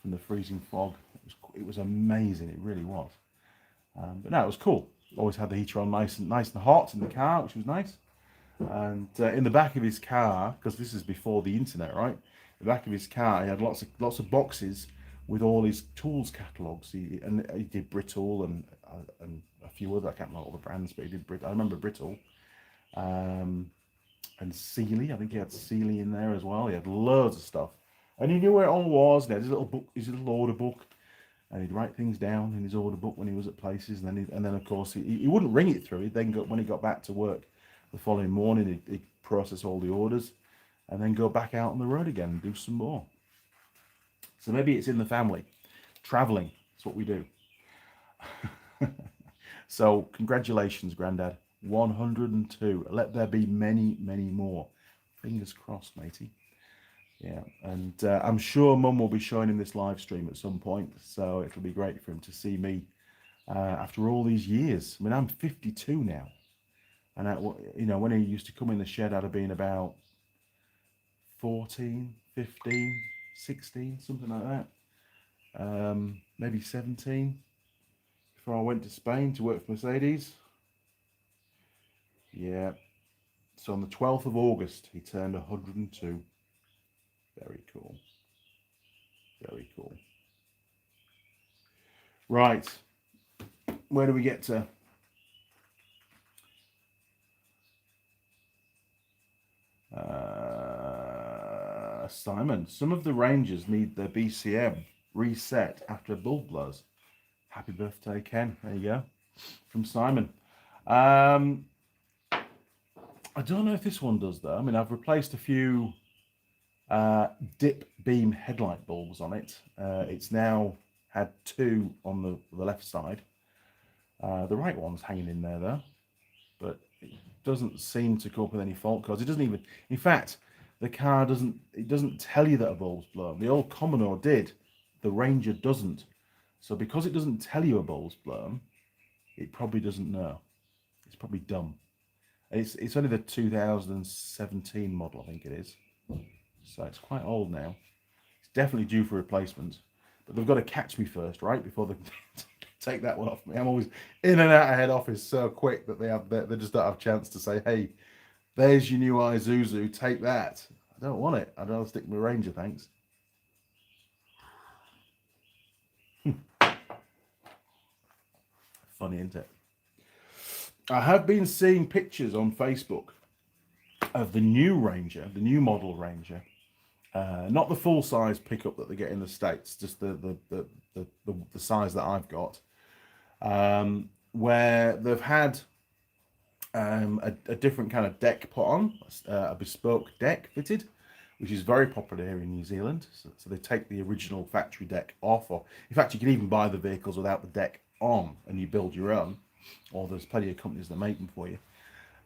from the freezing fog. It was amazing. It really was. But no, it was cool. Always had the heater on nice and hot in the car, which was nice. And in the back of his car, because this is before the internet, right? The back of his car, he had lots of boxes with all his tools catalogues. He did Brittle and a few other. I can't remember all the brands, but he did Brittle. I remember Brittle. And Sealy. I think he had Sealy in there as well. He had loads of stuff, and he knew where it all was. And he had his little book, his little order book, and he'd write things down in his order book when he was at places. And then of course he wouldn't ring it through. He'd then when he got back to work the following morning, he'd process all the orders, and then go back out on the road again and do some more. So maybe it's in the family. Traveling, that's what we do. So congratulations, Grandad. 102. Let there be many, many more. Fingers crossed, matey. Yeah, and I'm sure Mum will be showing him this live stream at some point, so it'll be great for him to see me after all these years. I mean, I'm 52 now, and when he used to come in the shed, I'd have been about 14, 15, 16, something like that. Maybe 17 before I went to Spain to work for Mercedes. Yeah. So on the 12th of August, he turned 102. Very cool. Very cool. Right. Where do we get to? Simon, some of the Rangers need their BCM reset after bulb blows. Happy birthday, Ken. There you go. From Simon. I don't know if this one does, though. I mean, I've replaced a few dip beam headlight bulbs on it. It's now had 2 on the left side. The right one's hanging in there, though. But it doesn't seem to come up with any fault codes. It doesn't even... In fact, the car doesn't tell you that a bulb's blown. The old Commodore did. The Ranger doesn't. So because it doesn't tell you a bulb's blown, it probably doesn't know. It's probably dumb. It's only the 2017 model, I think it is. So it's quite old now. It's definitely due for replacement. But they've got to catch me first, right? Before they take that one off me. I'm always in and out of head office so quick that they just don't have a chance to say, hey, there's your new Isuzu, take that. I don't want it. I'd rather stick with my Ranger, thanks. Funny, isn't it? I have been seeing pictures on Facebook of the new Ranger, the new model Ranger. Not the full size pickup that they get in the States, just the size that I've got, where they've had a different kind of deck put on, a bespoke deck fitted, which is very popular here in New Zealand. So they take the original factory deck off, or in fact, you can even buy the vehicles without the deck on, and you build your own, or there's plenty of companies that make them for you.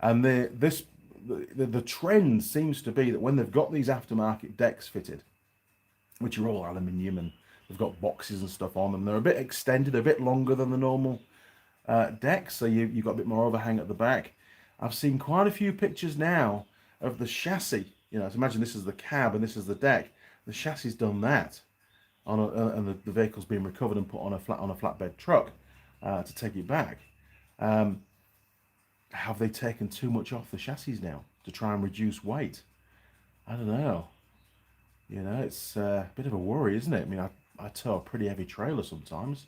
And the trend seems to be that when they've got these aftermarket decks fitted, which are all aluminium and they've got boxes and stuff on them, they're a bit extended, a bit longer than the normal decks, so you've got a bit more overhang at the back. I've seen quite a few pictures now of the chassis. So imagine this is the cab and this is the deck. The chassis done that, and the vehicle's being recovered and put on a flatbed truck to take it back. Have they taken too much off the chassis now to try and reduce weight? I don't know. It's a bit of a worry, isn't it? I mean, I tow a pretty heavy trailer sometimes.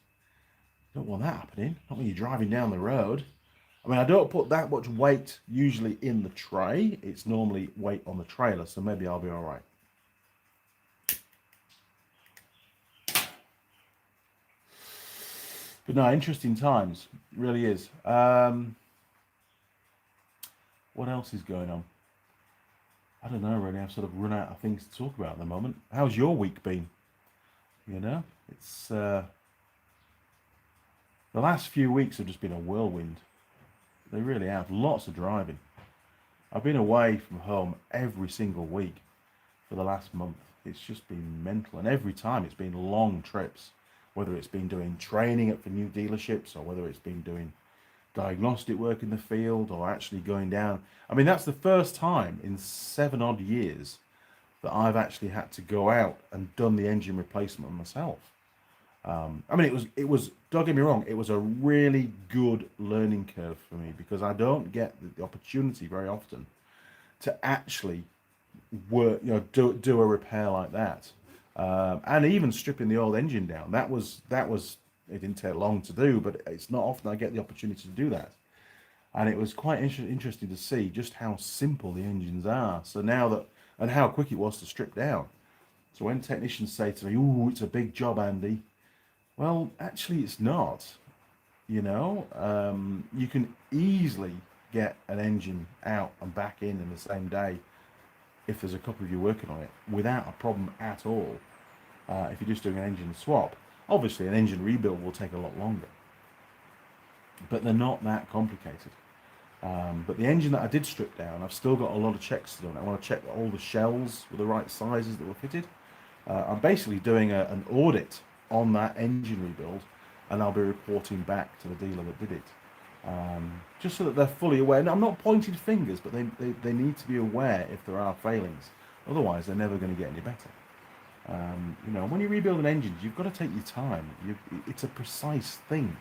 Don't want that happening. Not when you're driving down the road. I mean, I don't put that much weight usually in the tray. It's normally weight on the trailer, so maybe I'll be all right. But no, interesting times. It really is. What else is going on? I don't know, really. I've sort of run out of things to talk about at the moment. How's your week been? It's... the last few weeks have just been a whirlwind. They really have. Lots of driving. I've been away from home every single week for the last month. It's just been mental. And every time it's been long trips, whether it's been doing training for new dealerships or whether it's been doing diagnostic work in the field or actually going down. I mean, that's the first time in 7 odd years that I've actually had to go out and done the engine replacement myself. I mean, it was, don't get me wrong, it was a really good learning curve for me because I don't get the opportunity very often to actually work, do a repair like that. And even stripping the old engine down, that was, it didn't take long to do, but it's not often I get the opportunity to do that. And it was quite interesting to see just how simple the engines are. So now that, and how quick it was to strip down. So when technicians say to me, "Ooh, it's a big job, Andy," well, actually it's not. You can easily get an engine out and back in the same day if there's a couple of you working on it without a problem at all. If you're just doing an engine swap, obviously an engine rebuild will take a lot longer. but they're not that complicated. But the engine that I did strip down, I've still got a lot of checks to do on it. I want to check that all the shells were the right sizes that were fitted. I'm basically doing an audit on that engine rebuild, and I'll be reporting back to the dealer that did it. Just so that they're fully aware. And I'm not pointing fingers, but they need to be aware if there are failings. Otherwise, they're never going to get any better. You know, when you rebuild an engine, you've got to take your time. It's a precise thing.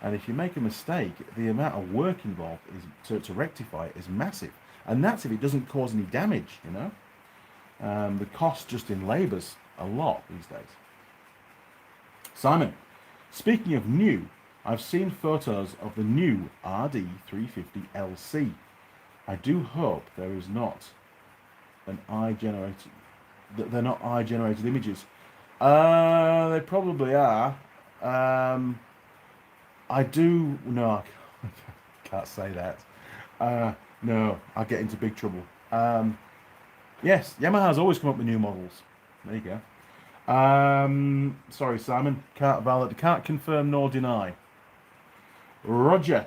And if you make a mistake, the amount of work involved to rectify it is massive. And that's if it doesn't cause any damage, you know. The cost just in labour's a lot these days. Simon, speaking of new, I've seen photos of the new RD350LC. I do hope there is not an eye-generated... They're not eye-generated images. They probably are. I do... No, I can't say that. No, I'll get into big trouble. Yes, Yamaha's always come up with new models. There you go. Sorry, Simon. Can't confirm nor deny. Roger.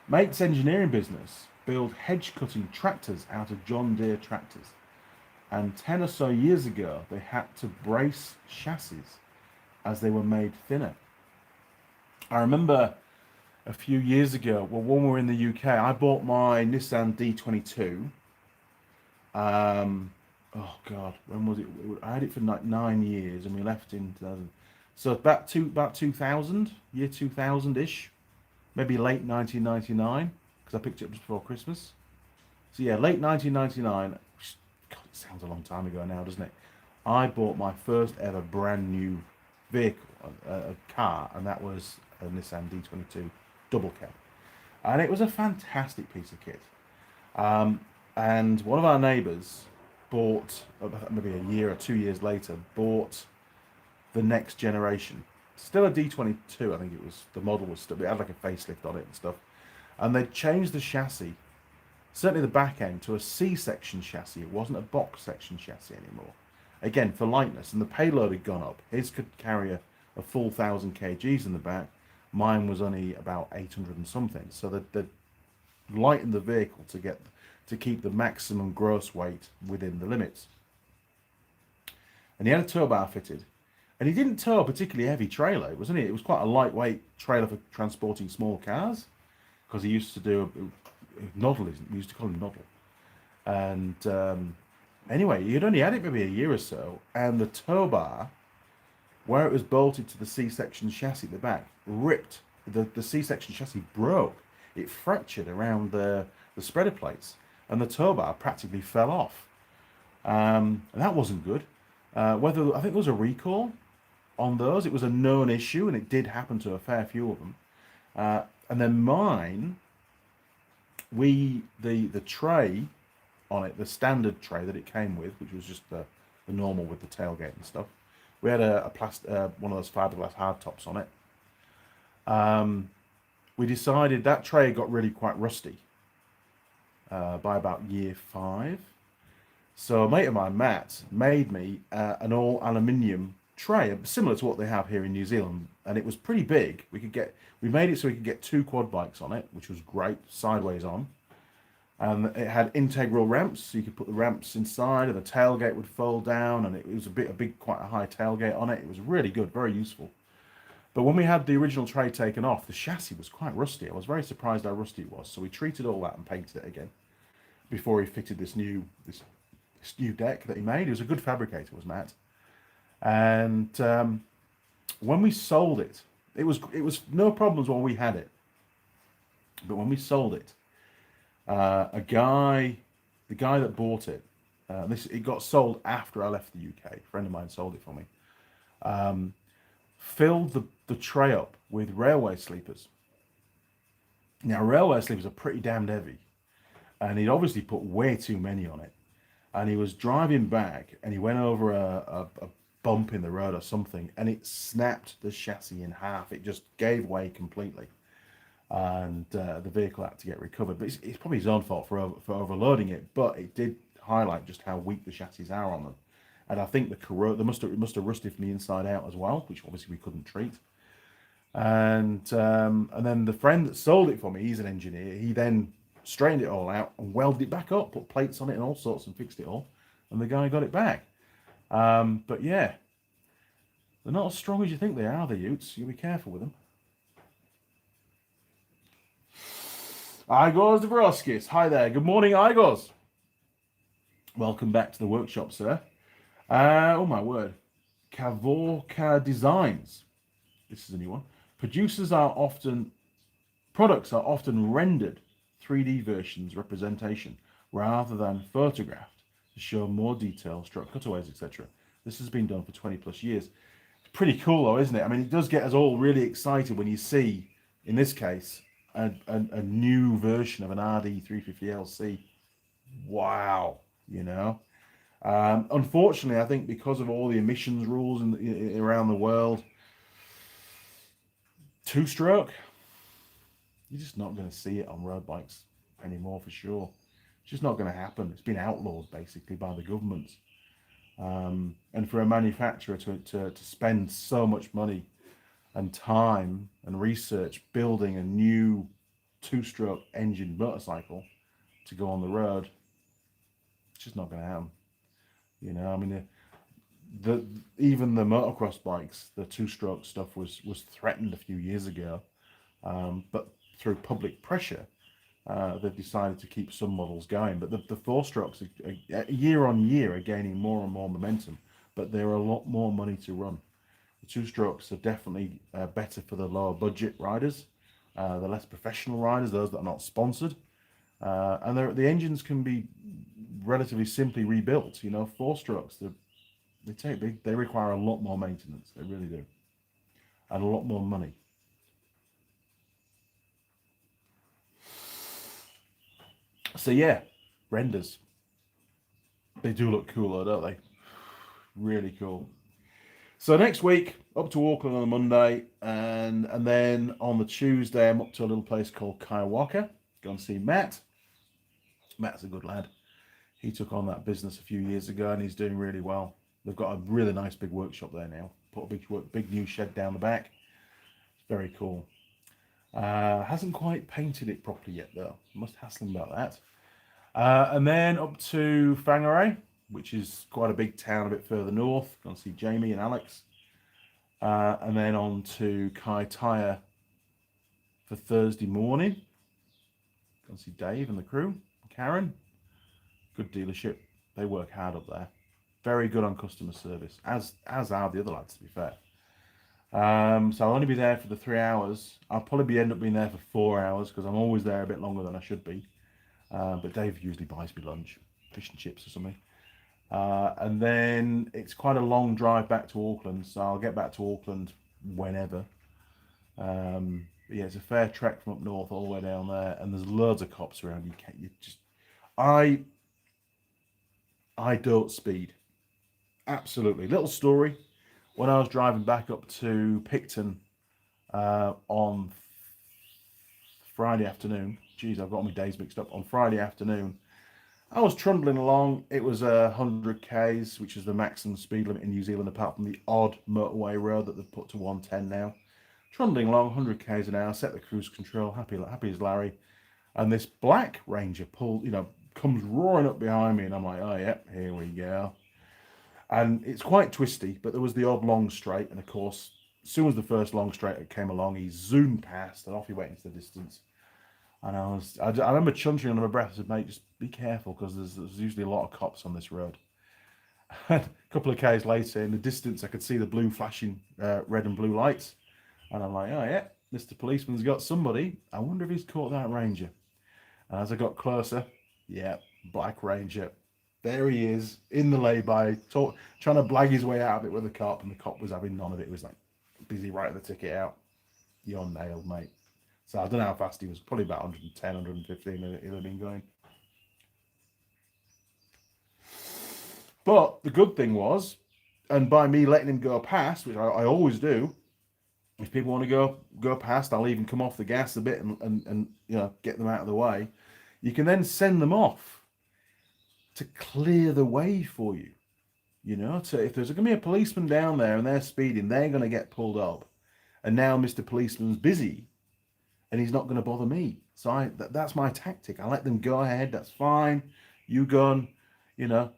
Mate's engineering business build hedge cutting tractors out of John Deere tractors. And 10 or so years ago, they had to brace chassis as they were made thinner. I remember a few years ago, well, when we were in the UK, I bought my Nissan D22. Oh God, when was it? I had it for like 9 years, and we left in 2000. So about 2000, year 2000-ish, maybe late 1999, because I picked it up just before Christmas. So yeah, late 1999. God, it sounds a long time ago now, doesn't it? I bought my first ever brand new vehicle, a car, and that was a Nissan D22 double cab, and it was a fantastic piece of kit. And one of our neighbours bought, maybe a year or 2 years later, bought the next generation. Still a D22, I think it was. The model was still, it had like a facelift on it and stuff. And they changed the chassis, certainly the back end, to a C-section chassis. It wasn't a box section chassis anymore. Again, for lightness, and the payload had gone up. His could carry a full 1,000 kgs in the back. Mine was only about 800 and something. So they lightened the vehicle to keep the maximum gross weight within the limits. And he had a tow bar fitted. And he didn't tow a particularly heavy trailer, wasn't he? It was quite a lightweight trailer for transporting small cars. Because he used to do noddle, we used to call him Noddle. And anyway, he'd only had it maybe a year or so, and the tow bar, where it was bolted to the C-section chassis at the back, ripped. The C-section chassis broke. It fractured around the spreader plates, and the tow bar practically fell off. And that wasn't good. I think there was a recall on those. It was a known issue, and it did happen to a fair few of them. And then mine, the tray on it, the standard tray that it came with, which was just the normal with the tailgate and stuff. We had one of those fiberglass hardtops on it. We decided that tray got really quite rusty by about year 5. So a mate of mine, Matt, made me an all aluminium tray, similar to what they have here in New Zealand, and it was pretty big. We made it so we could get 2 quad bikes on it, which was great, sideways on. And it had integral ramps, so you could put the ramps inside, and the tailgate would fold down, and it was quite a high tailgate on it. It was really good, very useful. But when we had the original tray taken off, the chassis was quite rusty. I was very surprised how rusty it was. So we treated all that and painted it again before he fitted this new deck that he made. He was a good fabricator, was Matt. And when we sold it, it was no problems while we had it. But when we sold it, the guy that bought it, it got sold after I left the UK. A friend of mine sold it for me. Filled the tray up with railway sleepers. Now, railway sleepers are pretty damned heavy, and he'd obviously put way too many on it. And he was driving back, and he went over a bump in the road or something, and it snapped the chassis in half. It just gave way completely, and the vehicle had to get recovered. But it's probably his own fault for overloading it. But it did highlight just how weak the chassis are on them. And I think it must have rusted from the inside out as well, which obviously we couldn't treat. And then the friend that sold it for me, he's an engineer. He then straightened it all out and welded it back up, put plates on it and all sorts, and fixed it all. And the guy got it back. But yeah, they're not as strong as you think they are, the Utes. You be careful with them. Igor Davroskis. Hi there. Good morning, Igors. Welcome back to the workshop, sir. Oh my word. Kavorka Designs. This is a new one. Products are often rendered 3D versions representation rather than photographed to show more detail, stroke cutaways, etc. This has been done for 20 plus years. It's pretty cool though, isn't it? I mean, it does get us all really excited when you see, in this case, a new version of an RD350LC. Wow, you know. Unfortunately, I think because of all the emissions rules around the world, two-stroke, you're just not going to see it on road bikes anymore for sure. It's just not going to happen. It's been outlawed basically by the governments. And for a manufacturer to spend so much money and time and research building a new two-stroke engine motorcycle to go on the road, it's just not going to happen. You know, I mean, even the motocross bikes, the two-stroke stuff was threatened a few years ago, but through public pressure, they've decided to keep some models going. But the four-strokes, year on year, are gaining more and more momentum, but they're a lot more money to run. The two-strokes are definitely better for the lower budget riders, the less professional riders, those that are not sponsored, and the engines can be relatively simply rebuilt. You know, four-strokes, they require a lot more maintenance. They really do, and a lot more money. So yeah, renders. They do look cool though, don't they? Really cool. So next week, up to Auckland on a Monday, and then on the Tuesday, I'm up to a little place called Kaiwaka. Go and see Matt. Matt's a good lad. He took on that business a few years ago, and he's doing really well. They've got a really nice big workshop there now. Put a big new shed down the back. Very cool. Hasn't quite painted it properly yet though. Must hassle him about that. And then up to Whangarei, which is quite a big town a bit further north. Gonna see Jamie and Alex. And then on to Kaitaia for Thursday morning. Gonna see Dave and the crew. Karen. Good dealership. They work hard up there. Very good on customer service, as are the other lads, to be fair. So I'll only be there for the 3 hours. I'll probably end up being there for 4 hours because I'm always there a bit longer than I should be. But Dave usually buys me lunch, fish and chips or something. And then it's quite a long drive back to Auckland, so I'll get back to Auckland whenever. But yeah, it's a fair trek from up north all the way down there, and there's loads of cops around. I don't speed. Absolutely. Little story. When I was driving back up to Picton on Friday afternoon, geez, I've got my days mixed up. On Friday afternoon, I was trundling along. It was 100 k's, which is the maximum speed limit in New Zealand, apart from the odd motorway road that they've put to 110 now. Trundling along, 100 k's an hour, set the cruise control, happy as Larry, and this black Ranger comes roaring up behind me, and I'm like, oh yeah, here we go. And it's quite twisty, but there was the odd long straight, and of course, as soon as the first long straight came along, he zoomed past, and off he went into the distance. And I remember chuntering under my breath. I said, mate, just be careful, because there's usually a lot of cops on this road. And a couple of k's later, in the distance, I could see the blue flashing red and blue lights. And I'm like, oh yeah, Mr. Policeman's got somebody. I wonder if he's caught that Ranger. And as I got closer, yeah, Black Ranger. There he is, in the lay-by, trying to blag his way out of it with the cop, and the cop was having none of it. He was like busy writing the ticket out. You're nailed, mate. So I don't know how fast he was, probably about 110, 115 he'll have been going. But the good thing was, and by me letting him go past, which I always do, if people want to go past, I'll even come off the gas a bit and get them out of the way. You can then send them off to clear the way for you. So if there's going to be a policeman down there and they're speeding, they're going to get pulled up. And now Mr. Policeman's busy and he's not going to bother me. So that's my tactic. I let them go ahead. That's fine. You go and, you know,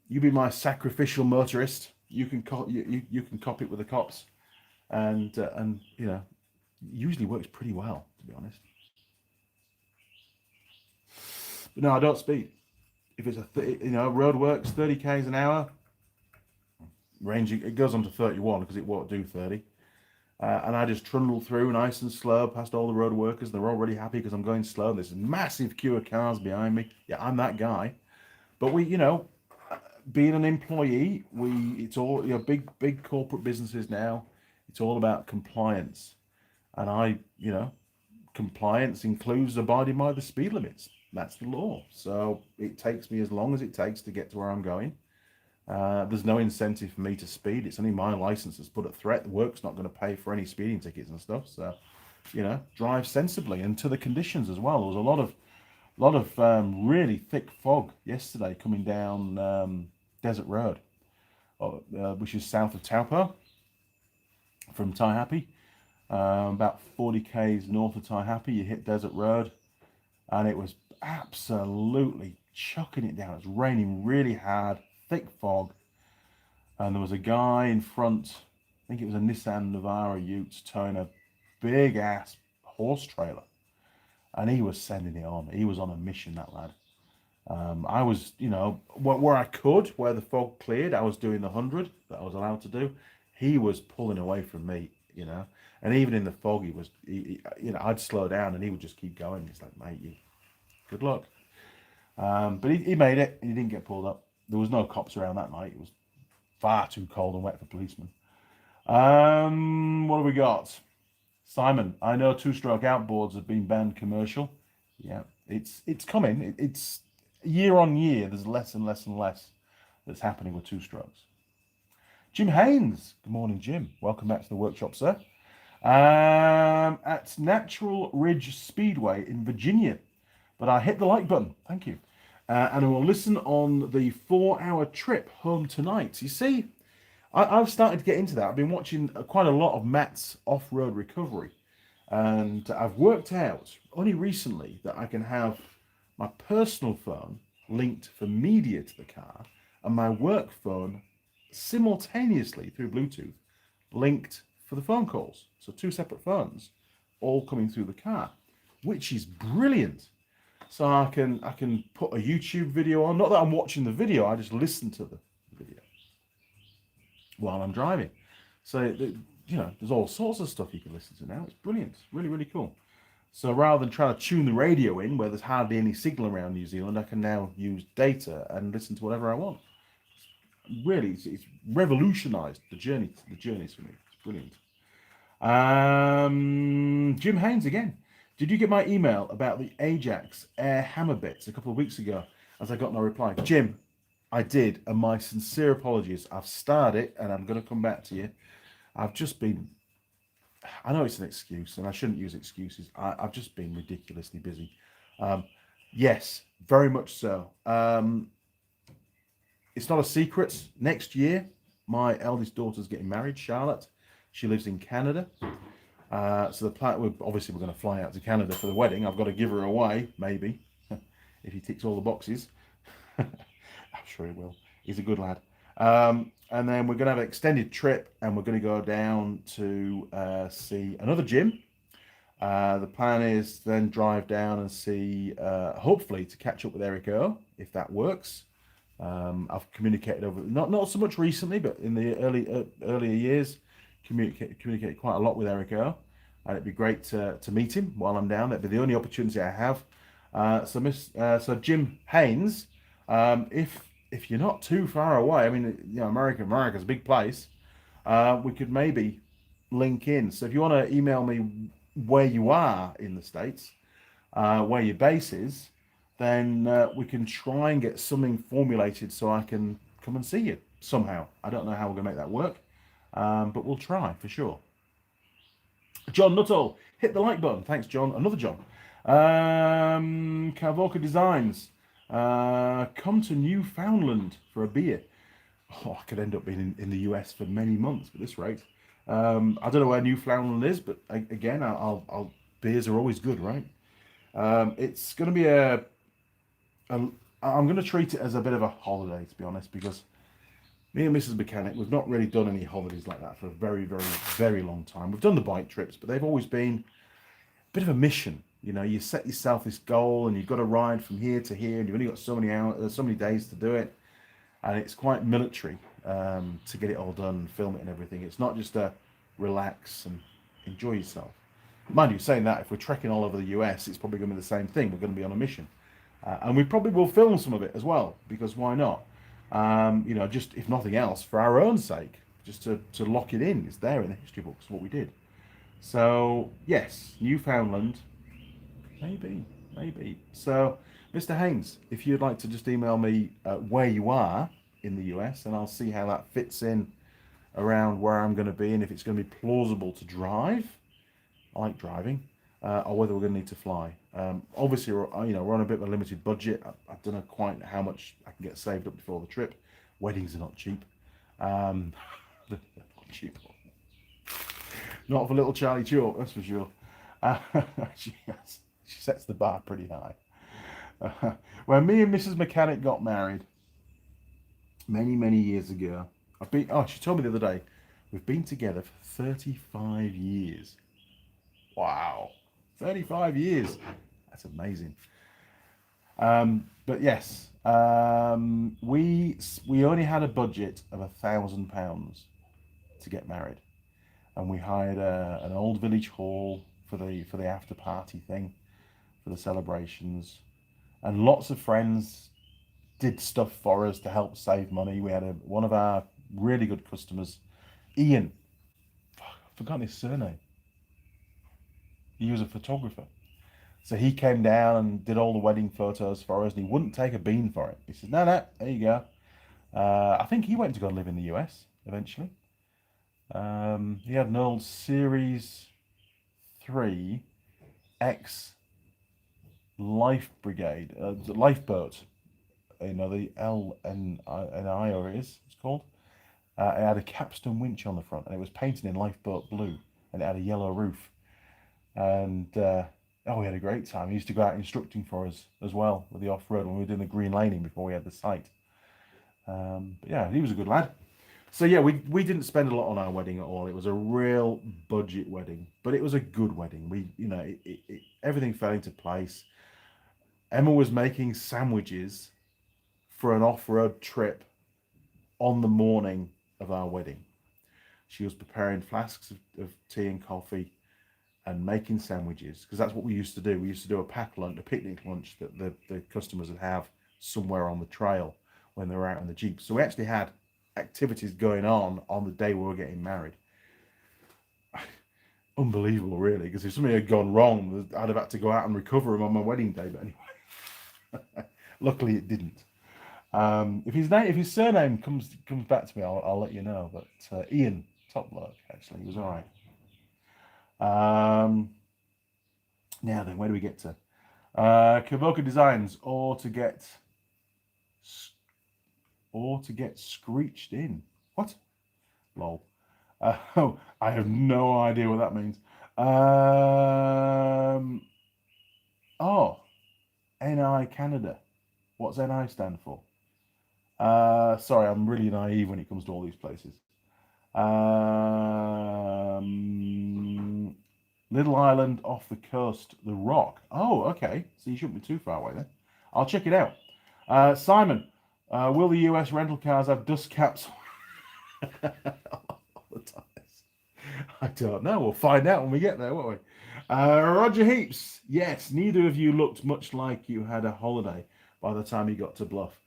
you be my sacrificial motorist. You can you can cop it with the cops, and you know, usually works pretty well, to be honest. But no, I don't speed. If it's road works 30 k's an hour, ranging, it goes on to 31 because it won't do 30. And I just trundle through nice and slow past all the road workers. They're all really happy because I'm going slow. There's a massive queue of cars behind me. Yeah, I'm that guy. But we, you know, being an employee, it's all, you know, big corporate businesses now. It's all about compliance, and you know, compliance includes abiding by the speed limits. That's the law. So it takes me as long as it takes to get to where I'm going. There's no incentive for me to speed. It's only my license that's put at threat. The work's not going to pay for any speeding tickets and stuff. So, you know, drive sensibly and to the conditions as well. There was a lot of really thick fog yesterday coming down Desert Road, which is south of Taupo from Taihape. About 40 k's north of Taihape, you hit Desert Road, and it was absolutely chucking it down. It was raining really hard, thick fog, and there was a guy in front, I think it was a Nissan Navara Ute, towing a big ass horse trailer, and he was sending it on. He was on a mission, that lad. I was, you know, where I could, where the fog cleared, I was doing the 100 that I was allowed to do. He was pulling away from me, you know, and even in the fog, you know, I'd slow down and he would just keep going. It's like, mate, good luck. But he made it, and he didn't get pulled up. There was no cops around that night. It was far too cold and wet for policemen. What have we got? Simon, I know two-stroke outboards have been banned commercial. Yeah, it's coming. It's year on year. There's less and less and less that's happening with two-strokes. Jim Haynes, good morning, Jim. Welcome back to the workshop, sir. At Natural Ridge Speedway in Virginia, but I hit the like button. Thank you. And I will listen on the 4-hour trip home tonight. You see, I've started to get into that. I've been watching quite a lot of Matt's off-road recovery, and I've worked out only recently that I can have my personal phone linked for media to the car and my work phone simultaneously through Bluetooth linked for the phone calls. So 2 separate phones all coming through the car, which is brilliant. So I can put a YouTube video on. Not that I'm watching the video, I just listen to the video while I'm driving. So, you know, there's all sorts of stuff you can listen to now. It's brilliant. Really, really cool. So rather than trying to tune the radio in where there's hardly any signal around New Zealand, I can now use data and listen to whatever I want. Really, it's revolutionized the journeys for me. It's brilliant. Jim Haynes again. Did you get my email about the Ajax air hammer bits a couple of weeks ago? As I got no reply. Jim, I did, and my sincere apologies. I've started it, and I'm going to come back to you. I've just been, I know it's an excuse, and I shouldn't use excuses. I've just been ridiculously busy. Yes, very much so. It's not a secret. Next year, my eldest daughter's getting married, Charlotte. She lives in Canada. So the plan, we're going to fly out to Canada for the wedding. I've got to give her away, maybe, if he ticks all the boxes. I'm sure he will. He's a good lad. And then we're going to have an extended trip, and we're going to go down to see another gym. The plan is then drive down and see, hopefully, to catch up with Eric O, if that works. I've communicated over, not so much recently, but in the earlier years, communicate quite a lot with Eric O, and it'd be great to meet him while I'm down. That'd be the only opportunity I have. So Jim Haynes, if you're not too far away, I mean, you know, America's a big place. We could maybe link in. So if you want to email me where you are in the States, where your base is, then we can try and get something formulated so I can come and see you somehow. I don't know how we're going to make that work. But we'll try for sure. John Nuttall, hit the like button. Thanks, John. Another John. Carvoca Designs, come to Newfoundland for a beer. Oh, I could end up being in the US for many months at this rate. I don't know where Newfoundland is, but again, beers are always good, right? It's going to be I'm going to treat it as a bit of a holiday, to be honest, because me and Mrs. Mechanic, we've not really done any holidays like that for a very, very, very long time. We've done the bike trips, but they've always been a bit of a mission. You know, you set yourself this goal, and you've got to ride from here to here, and you've only got so many hours, so many days to do it, and it's quite military to get it all done, film it, and everything. It's not just a relax and enjoy yourself. Mind you, saying that, if we're trekking all over the US, it's probably going to be the same thing. We're going to be on a mission. And we probably will film some of it as well, because why not? You know, just if nothing else, for our own sake, just to lock it in. It's there in the history books, what we did. So, yes, Newfoundland, maybe. So, Mr. Haynes, if you'd like to just email me where you are in the US, and I'll see how that fits in around where I'm going to be, and if it's going to be plausible to drive. I like driving, or whether we're going to need to fly. Obviously, we're on a bit of a limited budget. I don't know quite how much I can get saved up before the trip. Weddings are not cheap. They're not cheap. Not for little Charlie Chalk, that's for sure. She sets the bar pretty high. When me and Mrs. Mechanic got married many, many years ago, she told me the other day, we've been together for 35 years. Wow, 35 years. That's amazing. But yes, we only had a budget of £1,000 to get married, and we hired an old village hall for the after party thing, for the celebrations, and lots of friends did stuff for us to help save money. We had one of our really good customers, Ian. I've forgotten his surname. He was a photographer. So he came down and did all the wedding photos for us, and he wouldn't take a bean for it. He said, no, there you go. I think he went to go live in the US eventually. He had an old Series 3 X Life Brigade, lifeboat. You know, the LNI, or it's called. It had a capstan winch on the front, and it was painted in lifeboat blue, and it had a yellow roof. And we had a great time. He used to go out instructing for us as well with the off-road when we were doing the green laning before we had the site. But yeah, he was a good lad. So yeah, we didn't spend a lot on our wedding at all. It was a real budget wedding, but it was a good wedding. Everything fell into place. Emma was making sandwiches for an off-road trip on the morning of our wedding. She was preparing flasks of tea and coffee and making sandwiches, because that's what we used to do. We used to do a pack lunch, a picnic lunch that the customers would have somewhere on the trail when they were out in the Jeep. So we actually had activities going on the day we were getting married. Unbelievable, really, because if something had gone wrong, I'd have had to go out and recover them on my wedding day. But anyway, luckily it didn't. If his surname comes back to me, I'll let you know. But Ian, top bloke, actually, he was all right. Now then, where do we get to? Kavoka Designs, or to get screeched in. What? Lol. I have no idea what that means. NI Canada. What's NI stand for? Sorry, I'm really naive when it comes to all these places. Little island off the coast, the Rock. Oh, okay. So you shouldn't be too far away then. I'll check it out. Simon, will the US rental cars have dust caps all the time? I don't know. We'll find out when we get there, won't we? Roger Heaps. Yes, neither of you looked much like you had a holiday by the time you got to Bluff.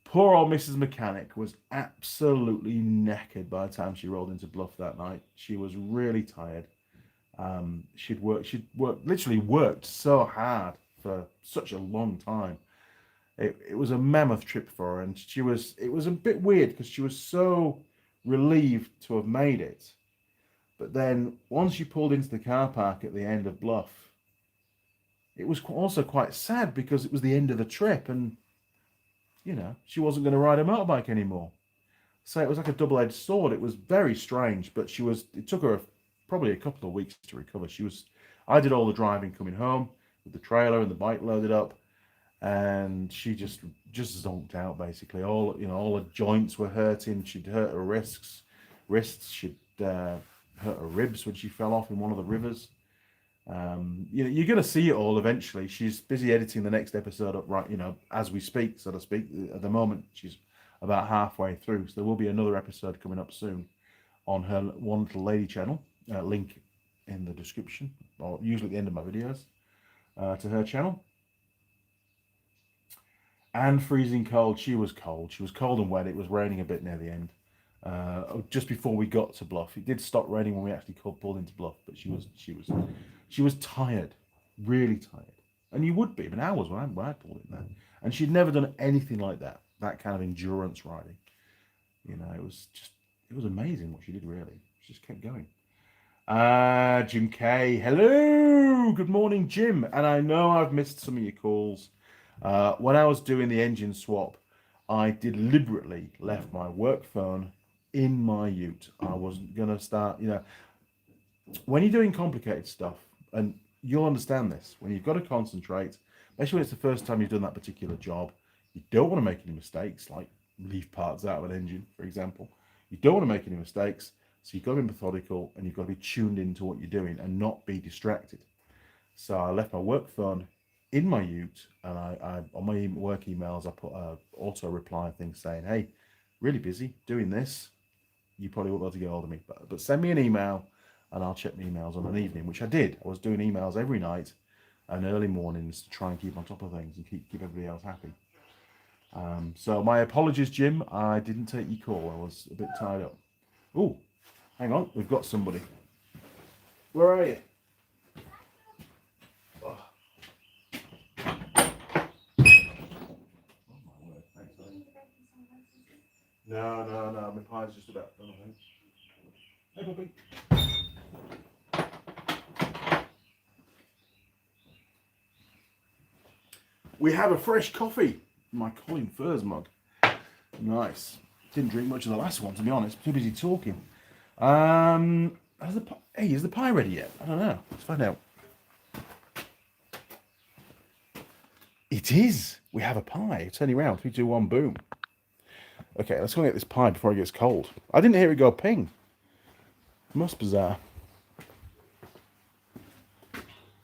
Poor old Mrs. Mechanic was absolutely knackered by the time she rolled into Bluff that night. She was really tired. She'd literally worked so hard for such a long time. It was a mammoth trip for her, and it was a bit weird because she was so relieved to have made it. But then once she pulled into the car park at the end of Bluff, it was also quite sad because it was the end of the trip, and she wasn't going to ride a motorbike anymore. So it was like a double-edged sword. It was very strange, but it took her probably a couple of weeks to recover. I did all the driving coming home with the trailer and the bike loaded up, and she just zonked out basically. All her joints were hurting. She'd hurt her wrists. She'd hurt her ribs when she fell off in one of the rivers. You're going to see it all eventually. She's busy editing the next episode up right, as we speak, so to speak. At the moment, she's about halfway through, so there will be another episode coming up soon on her One Little Lady channel. Link in the description, or usually at the end of my videos, to her channel. And freezing cold. She was cold. She was cold and wet. It was raining a bit near the end. Just before we got to Bluff. It did stop raining when we actually pulled into Bluff, but she was tired, really tired. And you would be, but I was when I pulled in there. And she'd never done anything like that kind of endurance riding. It was amazing what she did, really. She just kept going. Jim K, hello, good morning, Jim. And I know I've missed some of your calls. When I was doing the engine swap, I deliberately left my work phone in my ute. I wasn't going to start, when you're doing complicated stuff, and you'll understand this, when you've got to concentrate, especially when it's the first time you've done that particular job, you don't want to make any mistakes, like leave parts out of an engine, for example. You don't want to make any mistakes, so you've got to be methodical and you've got to be tuned into what you're doing and not be distracted. So I left my work phone in my ute, and I on my work emails, I put a auto reply thing saying, hey, really busy doing this. You probably won't be able to get hold of me, but send me an email and I'll check my emails on an evening, which I did. I was doing emails every night and early mornings to try and keep on top of things and keep everybody else happy. So my apologies, Jim. I didn't take your call. I was a bit tied up. Oh, hang on. We've got somebody. Where are you? Oh. No. My pie's just about done, I think. Hey, puppy. We have a fresh coffee. My Colin Furs mug. Nice. Didn't drink much of the last one, to be honest. Too busy talking. Is the pie ready yet? I don't know. Let's find out. It is. We have a pie. Turn it around. 3, 2, 1, boom. Okay, let's go and get this pie before it gets cold. I didn't hear it go ping. Most bizarre.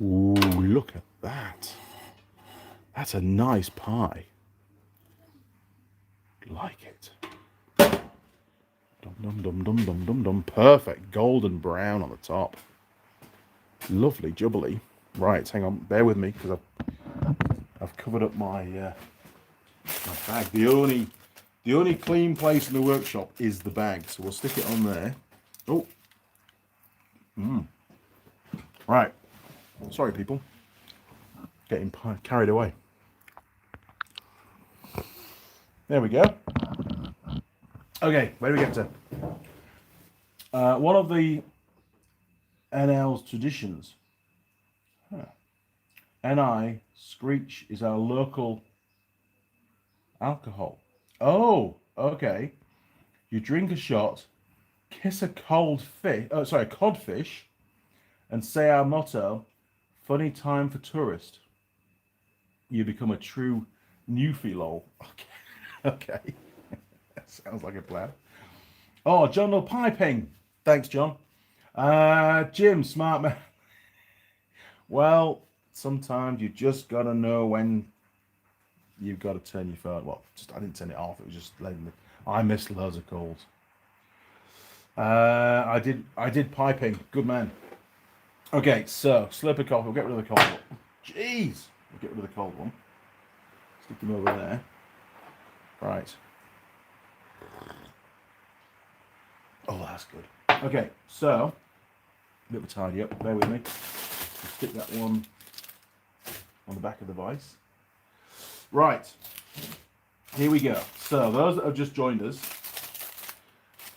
Ooh, look at that. That's a nice pie. Like it. Dum. Perfect. Golden brown on the top. Lovely jubbly. Right, hang on. Bear with me because I've covered up my bag. The only clean place in the workshop is the bag, so we'll stick it on there. Oh. Right. Sorry, people. Getting carried away. There we go. Okay, where do we get to? One of the NL's traditions. NI Screech is our local alcohol. Oh, okay. You drink a shot, kiss a codfish, and say our motto, funny time for tourist. You become a true Newfie-lol. Okay. Sounds like a plan. Oh, John will piping. Thanks, John. Jim, smart man. Well, sometimes you just gotta know when you've got to turn your phone. Well, I didn't turn it off. It was just letting me. I missed loads of calls. I did piping. Good man. Okay, so slurp of coffee. We'll get rid of the cold one. Jeez. We'll get rid of the cold one. Stick him over there. Right. Oh, that's good. Okay, so a bit of a tidy up. Bear with me. I'll stick that one on the back of the vise. Right. Here we go. So those that have just joined us,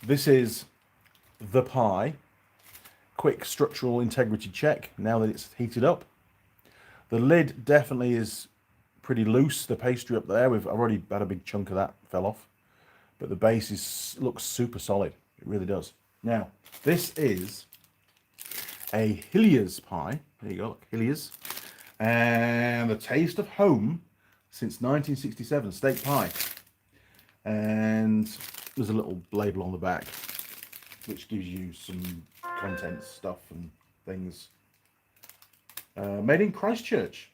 this is the pie. Quick structural integrity check now that it's heated up. The lid definitely is pretty loose. The pastry up there, I've already had a big chunk of that fell off. but the base looks super solid. It really does. Now, this is a Hilliers pie. There you go, look, Hilliers. And the taste of home since 1967, steak pie. And there's a little label on the back, which gives you some contents, stuff and things. Made in Christchurch.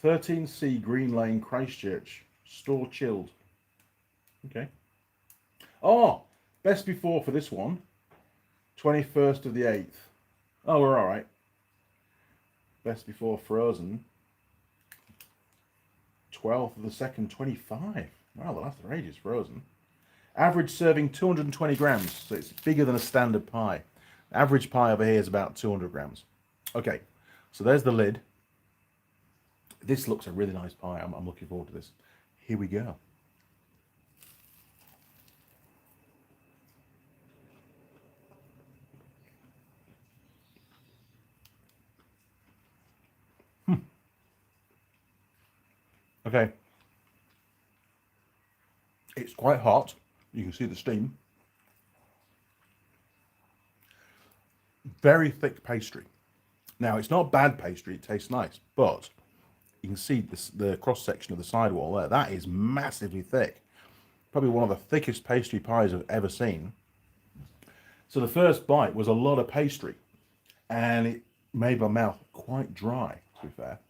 13C Green Lane, Christchurch. Store chilled. Okay. Oh, best before for this one. 21st of the 8th. Oh, we're all right. Best before frozen. 12th of the 2nd, 25. Wow, the last of ages frozen. Average serving 220 grams, so it's bigger than a standard pie. Average pie over here is about 200 grams. Okay, so there's the lid. This looks a really nice pie. I'm looking forward to this. Here we go. Okay. It's quite hot. You can see the steam. Very thick pastry. Now, it's not bad pastry. It tastes nice, but you can see this, the cross section of the sidewall there. That is massively thick. Probably one of the thickest pastry pies I've ever seen. So the first bite was a lot of pastry, and it made my mouth quite dry, to be fair.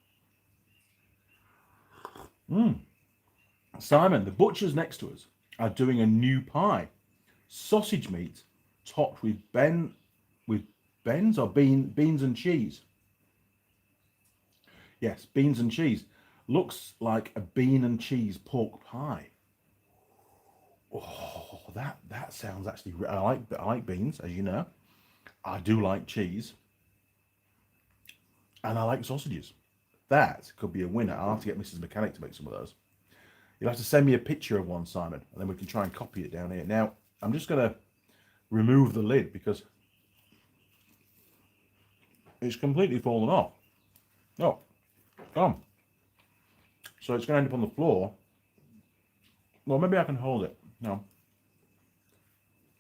Simon, the butchers next to us are doing a new pie. Sausage meat topped with beans and cheese. Yes, beans and cheese. Looks like a bean and cheese pork pie. Oh, that sounds actually. I like beans, as you know. I do like cheese, and I like sausages. That could be a winner. I'll have to get Mrs. Mechanic to make some of those. You'll have to send me a picture of one, Simon, and then we can try and copy it down here. Now, I'm just going to remove the lid because it's completely fallen off. Oh, come. So it's going to end up on the floor. Well, maybe I can hold it. No.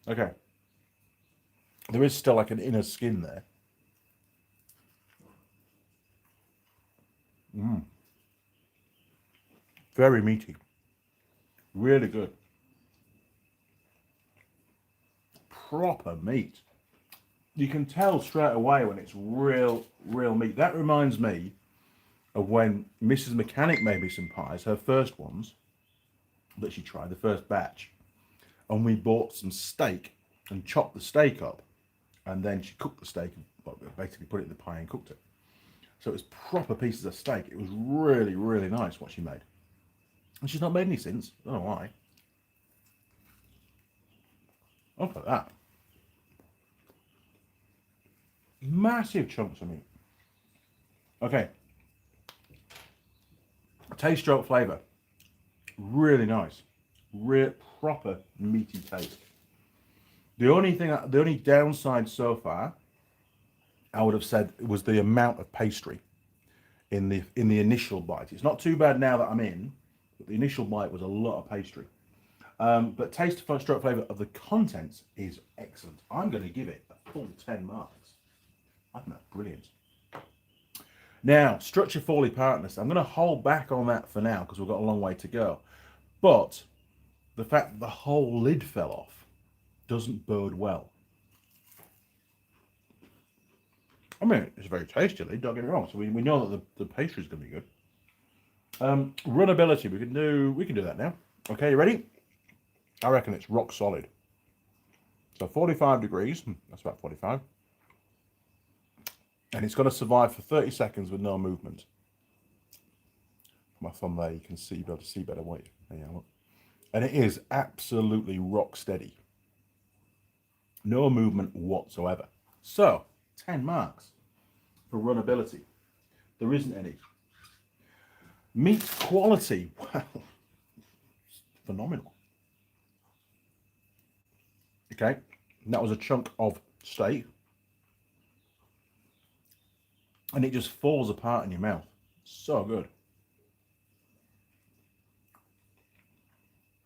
Okay. There is still like an inner skin there. Very meaty. Really good. Proper meat. You can tell straight away when it's real meat. That reminds me of when Mrs. Mechanic made me some pies, her first ones that she tried, the first batch. And we bought some steak and chopped the steak up. And then she cooked the steak and basically put it in the pie and cooked it. So it was proper pieces of steak. It was really nice what she made. And she's not made any since. I don't know why. Look at that. Massive chunks of meat. Okay. Taste stroke flavour. Really nice. Proper meaty taste. The only downside so far, I would have said, was the amount of pastry in the initial bite. It's not too bad now that I'm in, but the initial bite was a lot of pastry. But taste stroke flavour of the contents is excellent. I'm going to give it a full 10 marks. I think that's brilliant. Now, structure Foley partners. I'm going to hold back on that for now because we've got a long way to go. But the fact that the whole lid fell off doesn't bode well. I mean, it's a very tasty lid, don't get me wrong. So we know that the pastry is going to be good. Runnability, we can do that now. Okay, you ready? I reckon it's rock solid. So 45 degrees, that's about 45. And it's got to survive for 30 seconds with no movement. My thumb there, you can see, be able to see better, won't you? There you are, look. And it is absolutely rock steady. No movement whatsoever. So, 10 marks for runnability. There isn't any. Meat quality, well, phenomenal. Okay, and that was a chunk of steak. And it just falls apart in your mouth. So good.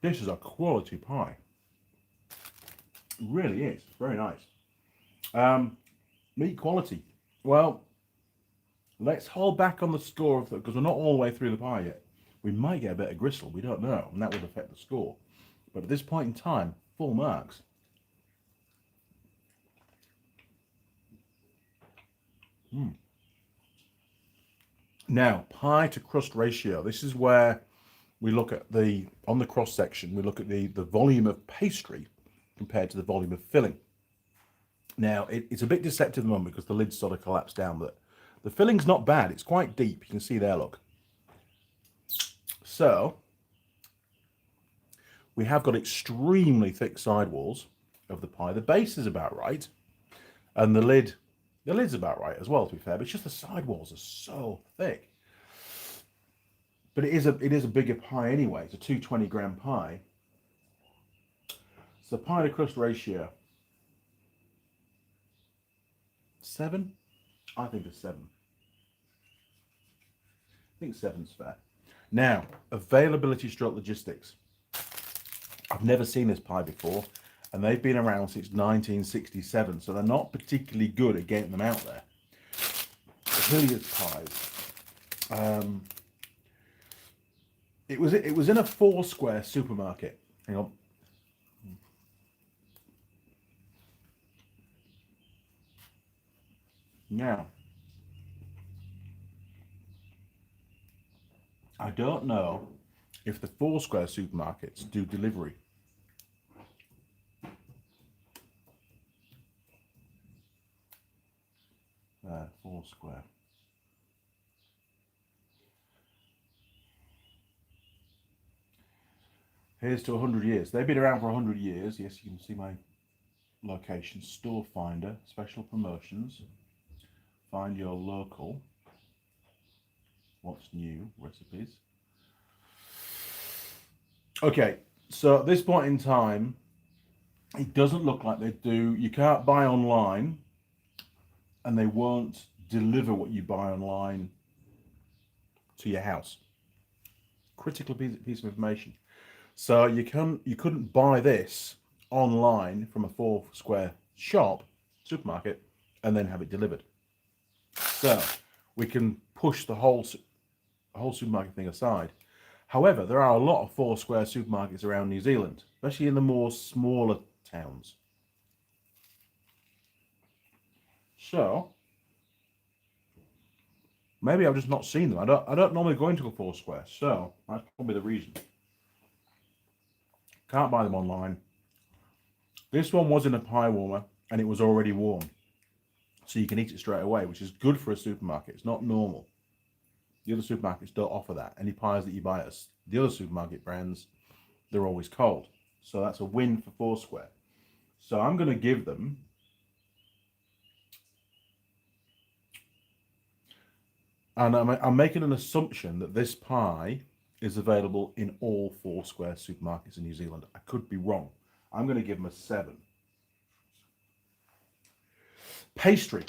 This is a quality pie. It really is. Very nice. Meat quality. Well, let's hold back on the score of because we're not all the way through the pie yet. We might get a bit of gristle. We don't know, and that would affect the score. But at this point in time, full marks. Now, pie to crust ratio. This is where we look at on the cross section, we look at the volume of pastry compared to the volume of filling. Now, it's a bit deceptive at the moment because the lid's sort of collapsed down, but the filling's not bad. It's quite deep. You can see there, look. So, we have got extremely thick sidewalls of the pie. The base is about right, and the lid's about right as well, to be fair, but it's just the sidewalls are so thick. But it is a bigger pie anyway. It's a 220-gram pie. So pie to crust ratio. 7? I think a 7. I think 7's fair. Now, availability stroke logistics. I've never seen this pie before, and they've been around since 1967, so they're not particularly good at getting them out there. Hilliard's pies. It was in a Foursquare supermarket. Hang on. Now, I don't know if the Foursquare supermarkets do delivery. Foursquare. Here's to 100 years. They've been around for 100 years. Yes, you can see my location. Store finder, special promotions. Find your local. What's new? Recipes. Okay, so at this point in time, it doesn't look like they do. You can't buy online, and they won't deliver what you buy online to your house. Critical piece of information. So you couldn't buy this online from a Foursquare shop, supermarket, and then have it delivered. So we can push the whole supermarket thing aside. However, there are a lot of Foursquare supermarkets around New Zealand, especially in the more smaller towns. So maybe I've just not seen them. I don't normally go into a Foursquare, so that's probably the reason. Can't buy them online. This one was in a pie warmer and it was already warm, so you can eat it straight away, which is good for a supermarket. It's not normal. The other supermarkets don't offer that. Any pies that you buy at the other supermarket brands, they're always cold. So that's a win for Foursquare. So I'm going to give them and I'm making an assumption that this pie is available in all Foursquare supermarkets in New Zealand. I could be wrong. I'm going to give them a 7. Pastry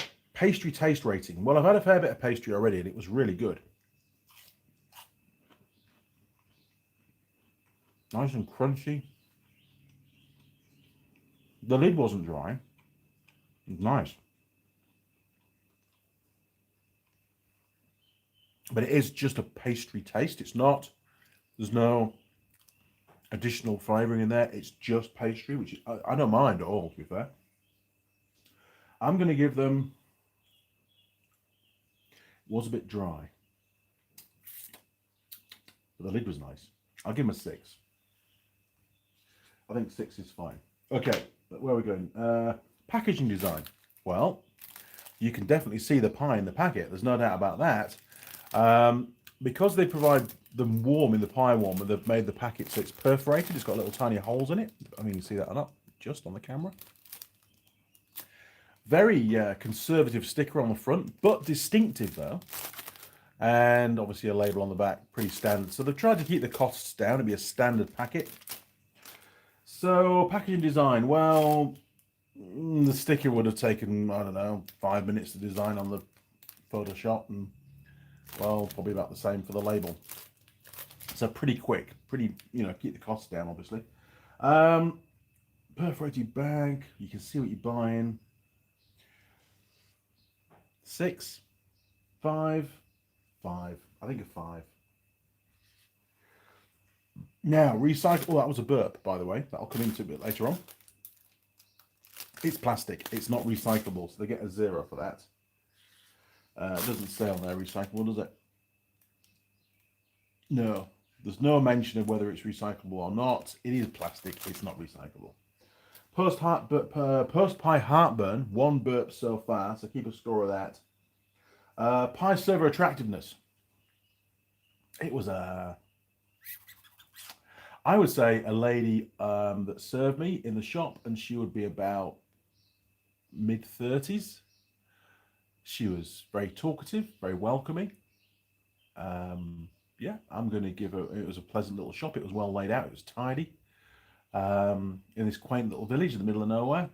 taste rating. Well, I've had a fair bit of pastry already and it was really good. Nice and crunchy. The lid wasn't dry. It was nice. But it is just a pastry taste. It's not, there's no additional flavouring in there. It's just pastry, which I don't mind at all, to be fair. I'm going to give them, it was a bit dry, but the lid was nice. I'll give them a 6. I think 6 is fine. Okay, where are we going? Packaging design. Well, you can definitely see the pie in the packet. There's no doubt about that. Because they provide them warm in the pie warmer, they've made the packet so it's perforated. It's got little tiny holes in it. I mean, you can see that or not, just on the camera. Very conservative sticker on the front, but distinctive though. And obviously a label on the back, pretty standard. So they've tried to keep the costs down. It'd be a standard packet. So packaging design, well, the sticker would have taken, I don't know, 5 minutes to design on the Photoshop, and well, probably about the same for the label. So pretty quick, pretty, keep the costs down, obviously. Perforated bag, you can see what you're buying. 6, 5, 5. I think a 5. Now, recycle. Oh, that was a burp, by the way. That'll come into a bit later on. It's plastic. It's not recyclable, so they get a 0 for that. It doesn't say on there recyclable, does it? No. There's no mention of whether it's recyclable or not. It is plastic. It's not recyclable. Post pie heartburn. 1 burp so far, so keep a score of that. Pie server attractiveness. It was I would say a lady that served me in the shop, and she would be about mid-30s. She was very talkative, very welcoming. Yeah, I'm going to give her, it was a pleasant little shop. It was well laid out. It was tidy. In this quaint little village in the middle of nowhere.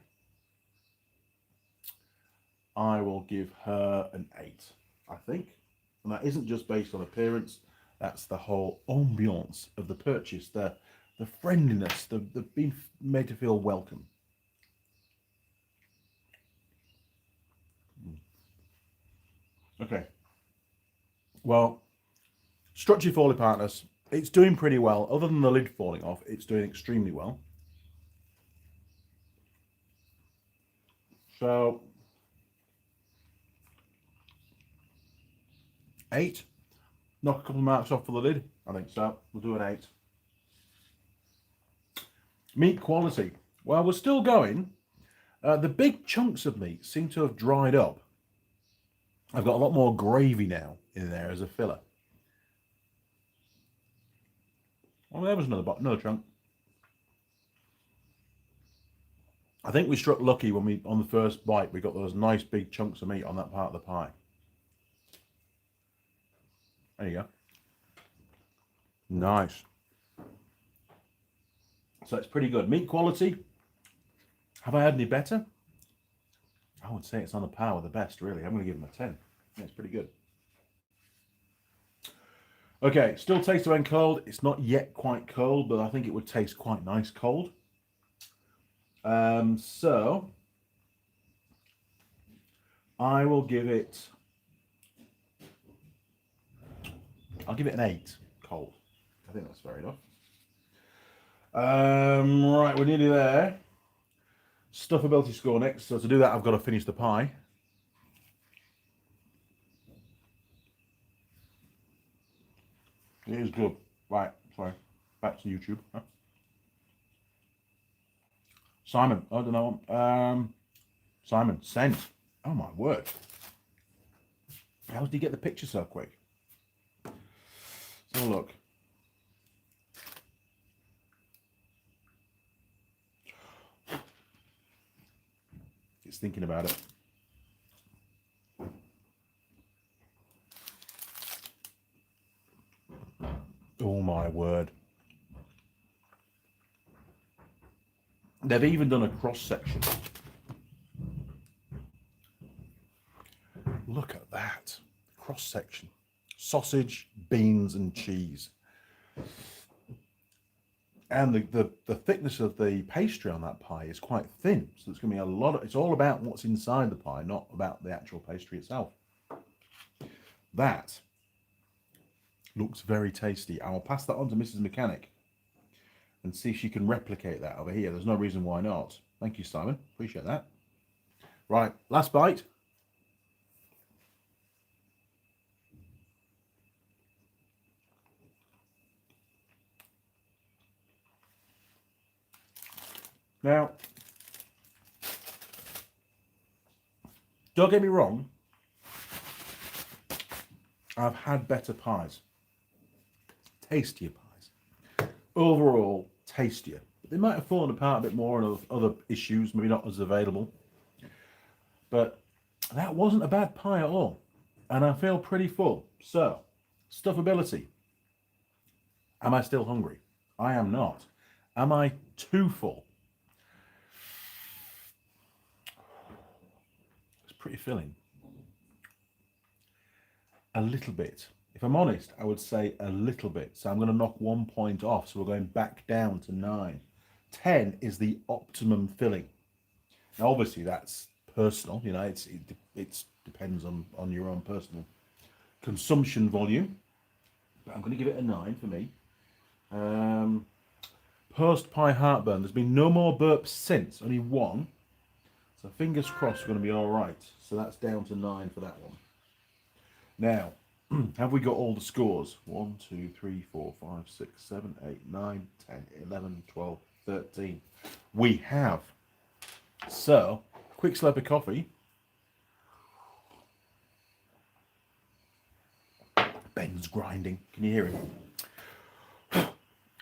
I will give her an 8, I think. And that isn't just based on appearance. That's the whole ambiance of the purchase, the friendliness, the being made to feel welcome. Okay. Well, Structure Foley Partners, it's doing pretty well. Other than the lid falling off, it's doing extremely well. So, 8. Knock a couple of marks off for the lid. I think so. We'll do an 8. Meat quality. Well, we're still going. The big chunks of meat seem to have dried up. I've got a lot more gravy now in there as a filler. Oh, there was another chunk. I think we struck lucky when on the first bite, we got those nice big chunks of meat on that part of the pie. There you go. Nice. So it's pretty good. Meat quality. Have I had any better? I would say it's on a par with the best, really. I'm going to give them a 10. Yeah, it's pretty good. Okay, still tastes when cold. It's not yet quite cold, but I think it would taste quite nice cold. So I will give it, I'll give it an 8 cold. I think that's fair enough. Right, we're nearly there. Stuffability score next. So to do that, I've got to finish the pie. It is good. Right, sorry. Back to YouTube. Huh? Simon, I don't know. Simon, sent. Oh my word. How did he get the picture so quick? Let's have a look. It's thinking about it. Oh my word. They've even done a cross section. Look at that. Cross section. Sausage, beans and cheese. And the thickness of the pastry on that pie is quite thin. So it's going to be a lot of, it's all about what's inside the pie, not about the actual pastry itself. That looks very tasty. I will pass that on to Mrs. Mechanic and see if she can replicate that over here. There's no reason why not. Thank you, Simon. Appreciate that. Right, last bite. Now, don't get me wrong, I've had better pies, tastier pies, overall tastier. But they might have fallen apart a bit more and other issues, maybe not as available. But that wasn't a bad pie at all. And I feel pretty full. So, stuffability. Am I still hungry? I am not. Am I too full? Pretty filling. A little bit. If I'm honest, I would say a little bit. So I'm going to knock 1 point off. So we're going back down to 9. 10 is the optimum filling. Now, obviously, that's personal. You know, it depends on your own personal consumption volume. But I'm going to give it a 9 for me. Post pie heartburn. There's been no more burps since. Only one. So fingers crossed we're going to be all right. So that's down to 9 for that one. Now, have we got all the scores? 1, 2, 3, 4, 5, 6, 7, 8, 9, 10, 11, 12, 13. We have. So, quick slurp of coffee. Ben's grinding. Can you hear him?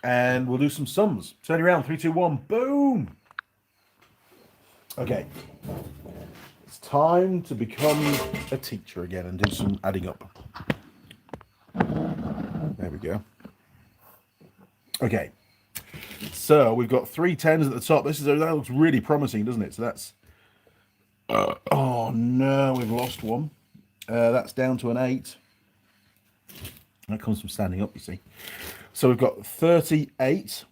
And we'll do some sums. Turn around. 3, 2, 1. Boom. Okay. It's time to become a teacher again and do some adding up. There we go. Okay. So we've got 3 10s at the top. That looks really promising, doesn't it? So that's. Oh no, we've lost one. That's down to an 8. That comes from standing up, you see. So we've got 38,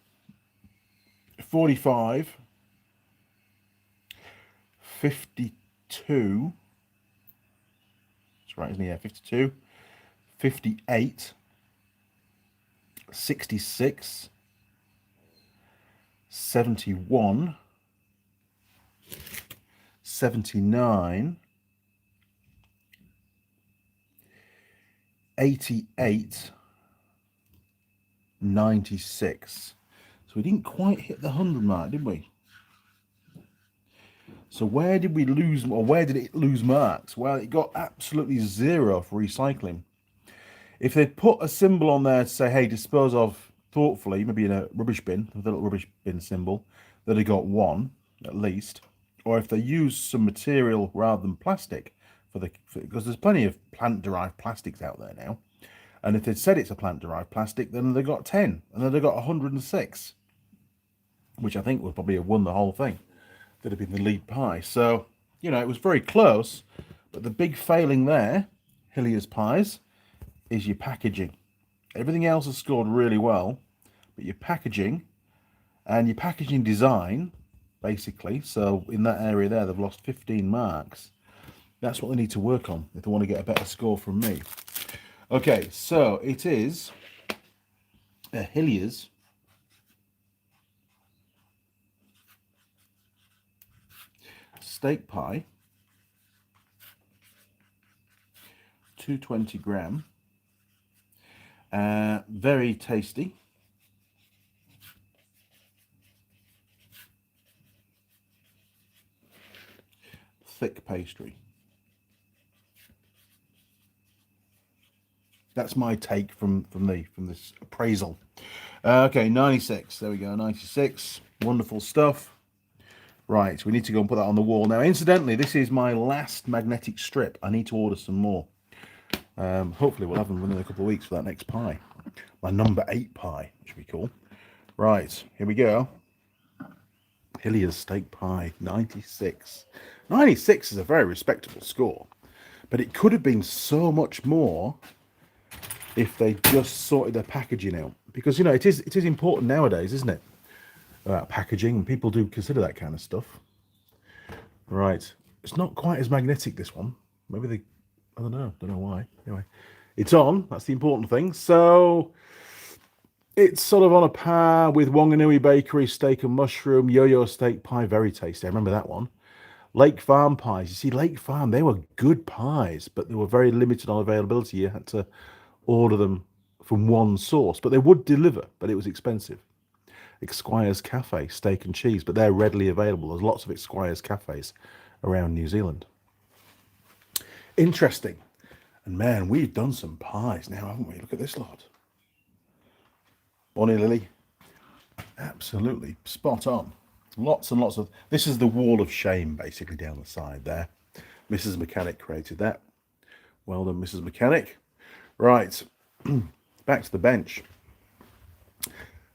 45, 52. That's right, isn't it? Yeah, 52, 58, 66, 71, 79, 88, 96. So we didn't quite hit the 100 mark, did we? So where did we lose, or where did it lose marks? Well, it got absolutely 0 for recycling. If they'd put a symbol on there to say, hey, dispose of thoughtfully, maybe in a rubbish bin, with a little rubbish bin symbol, they'd have got 1 at least. Or if they used some material rather than plastic, because there's plenty of plant-derived plastics out there now. And if they'd said it's a plant-derived plastic, then they got 10, and then they got 106, which I think would probably have won the whole thing. That'd have been the lead pie. So, you know, it was very close, but the big failing there, Hilliers pies, is your packaging. Everything else has scored really well, but your packaging and your packaging design, basically, so in that area there, they've lost 15 marks. That's what they need to work on if they want to get a better score from me. Okay, so it is a Hilliers steak pie, 220 gram, very tasty. Thick pastry. That's my take from this appraisal. Okay, 96. There we go, 96. Wonderful stuff. Right, we need to go and put that on the wall. Now, incidentally, this is my last magnetic strip. I need to order some more. Hopefully, we'll have them within a couple of weeks for that next pie. My number 8 pie, which would be cool. Right, here we go. Hilliers steak pie, 96. 96 is a very respectable score, but it could have been so much more if they just sorted their packaging out. Because, you know, it is important nowadays, isn't it? About packaging, and people do consider that kind of stuff. Right, it's not quite as magnetic, this one. Maybe they, I don't know why. Anyway, it's on, that's the important thing. So it's sort of on a par with Wanganui Bakery steak and mushroom, yo-yo steak pie, very tasty. I remember that one. Lake Farm pies. You see, Lake Farm, they were good pies, but they were very limited on availability. You had to order them from one source, but they would deliver, but it was expensive. Squire's Cafe, steak and cheese, but they're readily available. There's lots of Squire's Cafes around New Zealand. Interesting. And man, we've done some pies now, haven't we? Look at this lot. Bonnie Lily, absolutely spot on. Lots and lots of, this is the wall of shame basically down the side there. Mrs. Mechanic created that. Well done, Mrs. Mechanic. Right, back to the bench. I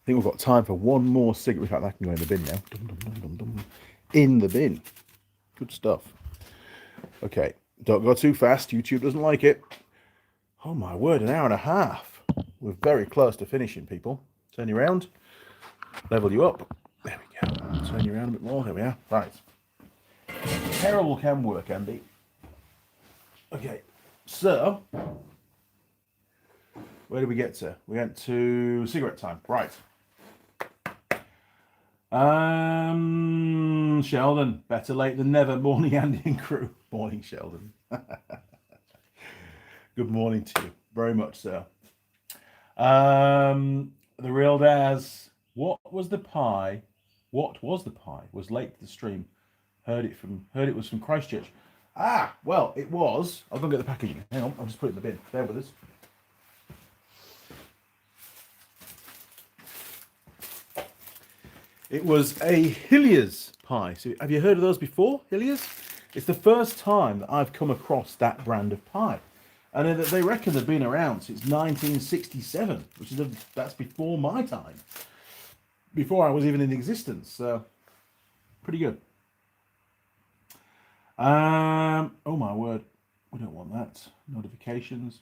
think we've got time for one more cigarette. In fact, that can go in the bin now. Dum, dum, dum, dum, dum. In the bin. Good stuff. Okay, don't go too fast. YouTube doesn't like it. Oh my word, an hour and a half. We're very close to finishing, people. Turn you around, level you up. There we go. Turn you around a bit more. There we are. Right. Terrible cam work, Andy. Okay, so where did we get to? We went to cigarette time. Right. Sheldon, better late than never. Morning, Andy and crew. Morning, Sheldon. Good morning to you. Very much so. The real Daz. What was the pie? What was the pie? Was late to the stream. Heard it was from Christchurch. Ah, well, it was. I'll go and get the packaging. Hang on, I'll just put it in the bin. Bear with us. It was a Hilliers pie. So have you heard of those before, Hilliers? It's the first time that I've come across that brand of pie. And they reckon they've been around since 1967, which is that's before my time. Before I was even in existence. So, pretty good. Oh my word. We don't want that. Notifications.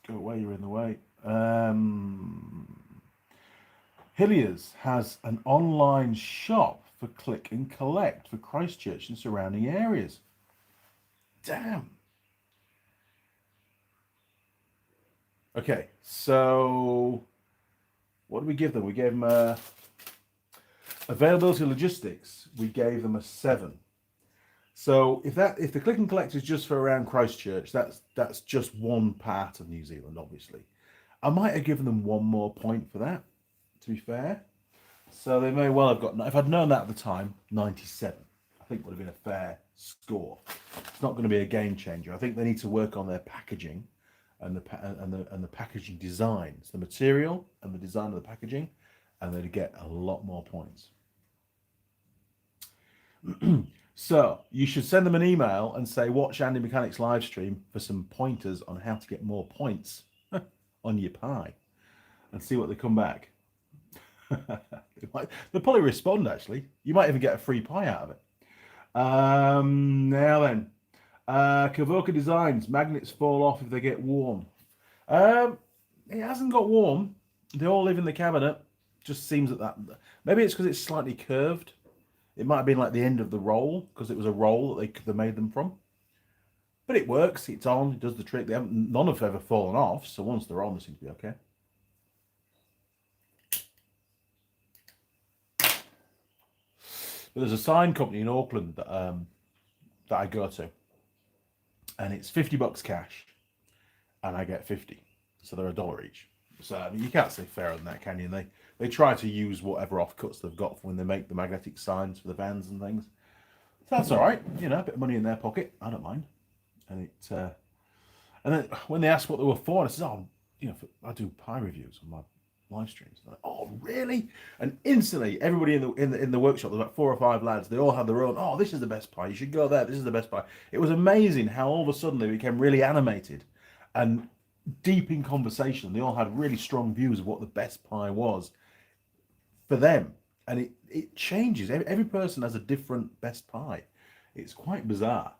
Go away, you're in the way. Hilliers has an online shop for click and collect for Christchurch and surrounding areas. Damn. Okay, so what did we give them? We gave them availability logistics. We gave them a 7. So if the click and collect is just for around Christchurch, that's just one part of New Zealand, obviously. I might have given them 1 more point for that, to be fair. So they may well have got, if I'd known that at the time, 97. I think would have been a fair score. It's not going to be a game changer. I think they need to work on their packaging and the packaging designs, the material and the design of the packaging, and they'd get a lot more points. So you should send them an email and say, watch Andy Mechanic's live stream for some pointers on how to get more points on your pie, and see what they come back. They'll probably respond, actually. You might even get a free pie out of it. Now then, Kavoka Designs, magnets fall off if they get warm. It hasn't got warm. They all live in the cabinet. Just seems that maybe it's because it's slightly curved. It might have been like the end of the roll, because it was a roll that they made them from. But it works. It's on. It does the trick. None have ever fallen off. So once they're on, they seem to be okay. But there's a sign company in Auckland that I go to, and it's $50 cash, and I get 50. So they're $1 each. So I mean, you can't say fairer than that, can you? And they try to use whatever offcuts they've got when they make the magnetic signs for the vans and things. So that's all right. You know, a bit of money in their pocket. I don't mind. And and then when they asked what they were for, I said, "Oh, you know, I do pie reviews on my live streams." They're like, "Oh, really?" And instantly, everybody in the workshop, there's about 4 or 5 lads. They all had their own. "Oh, this is the best pie. You should go there. This is the best pie." It was amazing how all of a sudden they became really animated and deep in conversation. They all had really strong views of what the best pie was for them, and it changes. Every person has a different best pie. It's quite bizarre,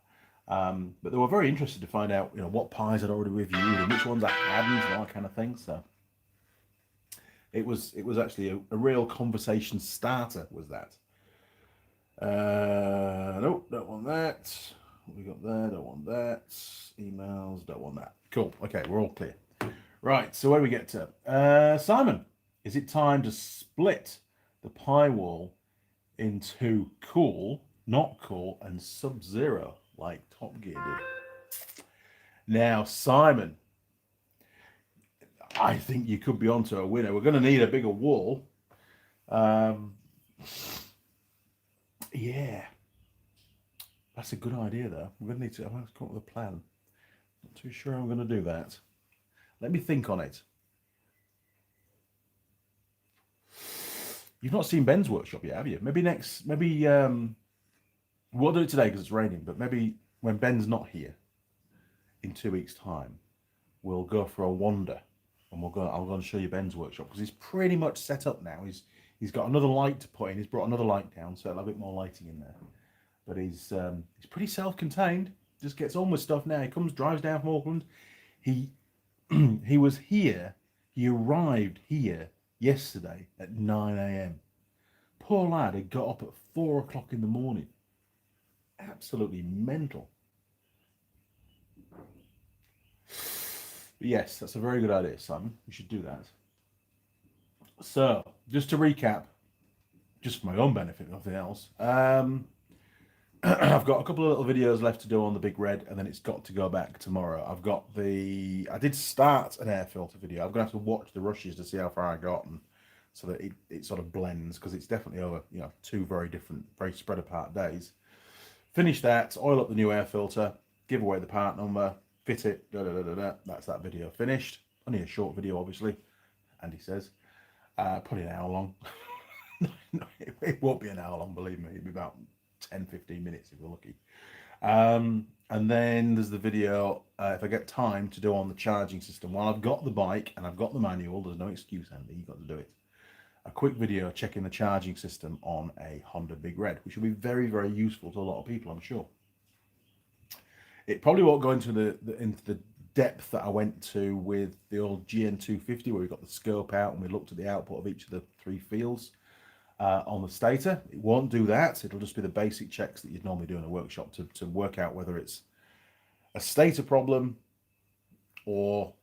but they were very interested to find out, you know, what pies I'd already reviewed and which ones I hadn't, and all that kind of thing. So it was actually a real conversation starter. Was that? Nope, don't want that. What we got there? Don't want that. Emails, don't want that. Cool. Okay, we're all clear. Right, so where do we get to? Simon, is it time to split the pie wall into cool, not cool, and sub-zero, like Top Gear did? Now, Simon, I think you could be onto a winner. We're going to need a bigger wall. Yeah. That's a good idea, though. I'm going to need to come up with a plan. Not too sure I'm going to do that. Let me think on it. You've not seen Ben's workshop yet, have you? Maybe we'll do it today because it's raining, but maybe when Ben's not here in 2 weeks' time, we'll go for a wander and I'll go and show you Ben's workshop, because he's pretty much set up now. He's got another light to put in. He's brought another light down, so a bit more lighting in there. But he's pretty self-contained. Just gets on with stuff now. He drives down from Auckland. He he was here. He arrived here yesterday at 9 a.m. Poor lad had got up at 4 o'clock in the morning. Absolutely mental. But yes, that's a very good idea, Simon. We should do that. So, just to recap, just for my own benefit, nothing else. I've got a couple of little videos left to do on the Big Red, and then it's got to go back tomorrow. I did start an air filter video. I'm going to have to watch the rushes to see how far I got, and so that it sort of blends, because it's definitely over, 2 very different, very spread apart days. Finish that, oil up the new air filter, give away the part number, fit it, That's that video finished. Only a short video, obviously, Andy says. Probably an hour long. No, it won't be an hour long, believe me. It'll be about 10-15 minutes if we're lucky. And then there's the video, if I get time, to do on the charging system. While I've got the bike and I've got the manual, there's no excuse, Andy, you've got to do it. A quick video checking the charging system on a Honda Big Red, which will be very, very useful to a lot of people, I'm sure. It probably won't go into the depth that I went to with the old GN250, where we got the scope out and we looked at the output of each of the 3 fields on the stator. It won't do that. It'll just be the basic checks that you'd normally do in a workshop to work out whether it's a stator problem or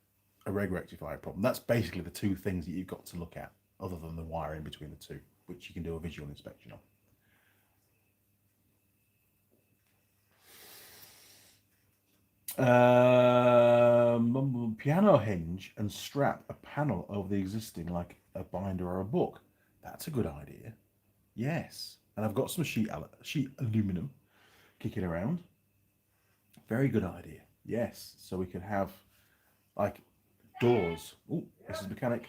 a reg rectifier problem. That's basically the 2 things that you've got to look at, other than the wiring between the 2, which you can do a visual inspection of. Piano hinge and strap a panel over the existing, like a binder or a book. That's a good idea. Yes. And I've got some sheet aluminum kicking around. Very good idea. Yes. So we could have like doors. Oh, this is mechanic.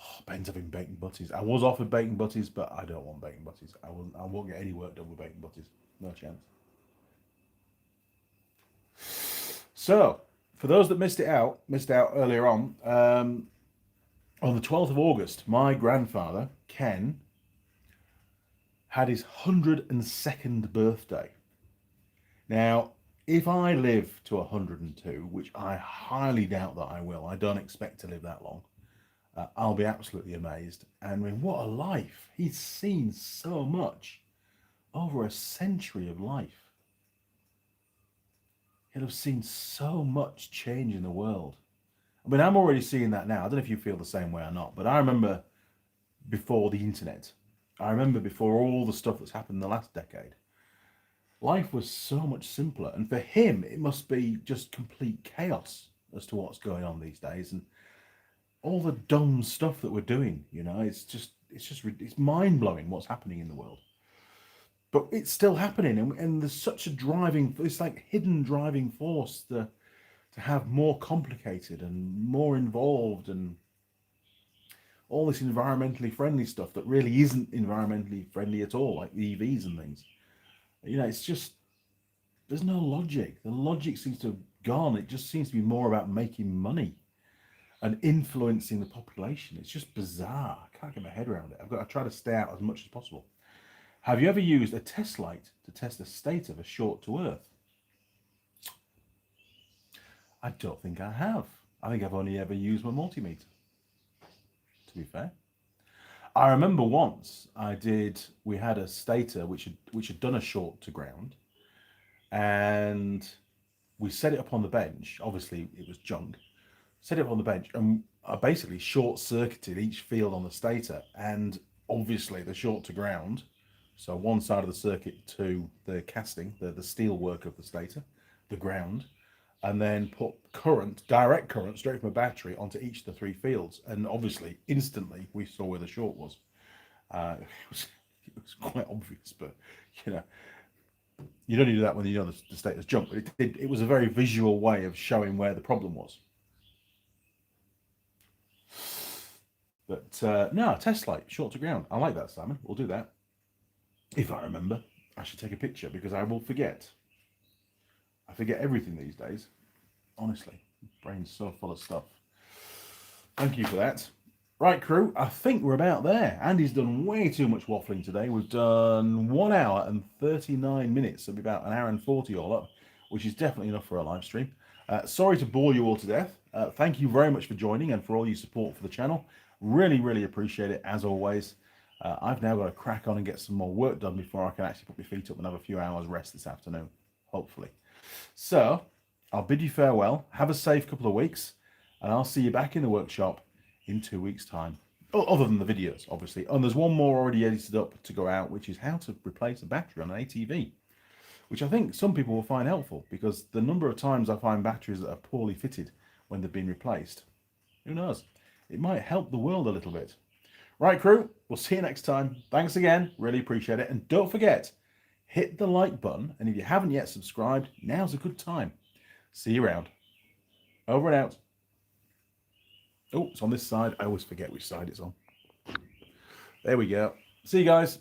Oh, Ben's having bacon butties. I was offered bacon butties, but I don't want bacon butties. I won't get any work done with bacon butties. No chance. So, for those that missed out earlier on the 12th of August, my grandfather, Ken, had his 102nd birthday. Now, if I live to 102, which I highly doubt that I will, I don't expect to live that long, I'll be absolutely amazed. And I mean, what a life. He's seen so much over a century of life. He'll have seen so much change in the world. I mean, I'm already seeing that now. I don't know if you feel the same way or not, but I remember before the internet, I remember before all the stuff that's happened in the last decade, life was so much simpler. And for him, it must be just complete chaos as to what's going on these days. And all the dumb stuff that we're doing, it's mind-blowing what's happening in the world. But it's still happening, and there's such a it's like hidden driving force to have more complicated and more involved, and all this environmentally friendly stuff that really isn't environmentally friendly at all, like the EVs and things. It's just, there's no logic. The logic seems to have gone. It just seems to be more about making money and influencing the population. It's just bizarre. I can't get my head around it. I try to stay out as much as possible. Have you ever used a test light to test the state of a short to earth? I don't think I have. I think I've only ever used my multimeter, to be fair. I remember once we had a stator which had done a short to ground, and we set it up on the bench. Obviously it was junk. Set it up on the bench, and I basically short circuited each field on the stator, and obviously the short to ground, so one side of the circuit to the casting, the steel work of the stator, the ground, and then put direct current straight from a battery onto each of the 3 fields. And obviously, instantly, we saw where the short was. It was quite obvious, but, you don't do that when you know the stator's junk. But it was a very visual way of showing where the problem was. But no, test light, short to ground. I like that, Simon. We'll do that. If I remember, I should take a picture, because I will forget. I forget everything these days. Honestly, brain's so full of stuff. Thank you for that. Right, crew, I think we're about there. Andy's done way too much waffling today. We've done 1 hour and 39 minutes. So it'll be about 1 hour and 40 all up. which is definitely enough for a live stream. Sorry to bore you all to death. Thank you very much for joining and for all your support for the channel. Really, really appreciate it, as always. I've now got to crack on and get some more work done before I can actually put my feet up and have a few hours rest this afternoon, hopefully. So, I'll bid you farewell. Have a safe couple of weeks, and I'll see you back in the workshop in 2 weeks' time. Oh, other than the videos, obviously. And there's one more already edited up to go out, which is how to replace a battery on an ATV, which I think some people will find helpful, because the number of times I find batteries that are poorly fitted when they've been replaced, who knows? It might help the world a little bit. Right, crew, we'll see you next time. Thanks again, really appreciate it. And don't forget, hit the like button, and if you haven't yet subscribed, now's a good time. See you around. Over and out. Oh, it's on this side. I always forget which side it's on. There we go. See you guys.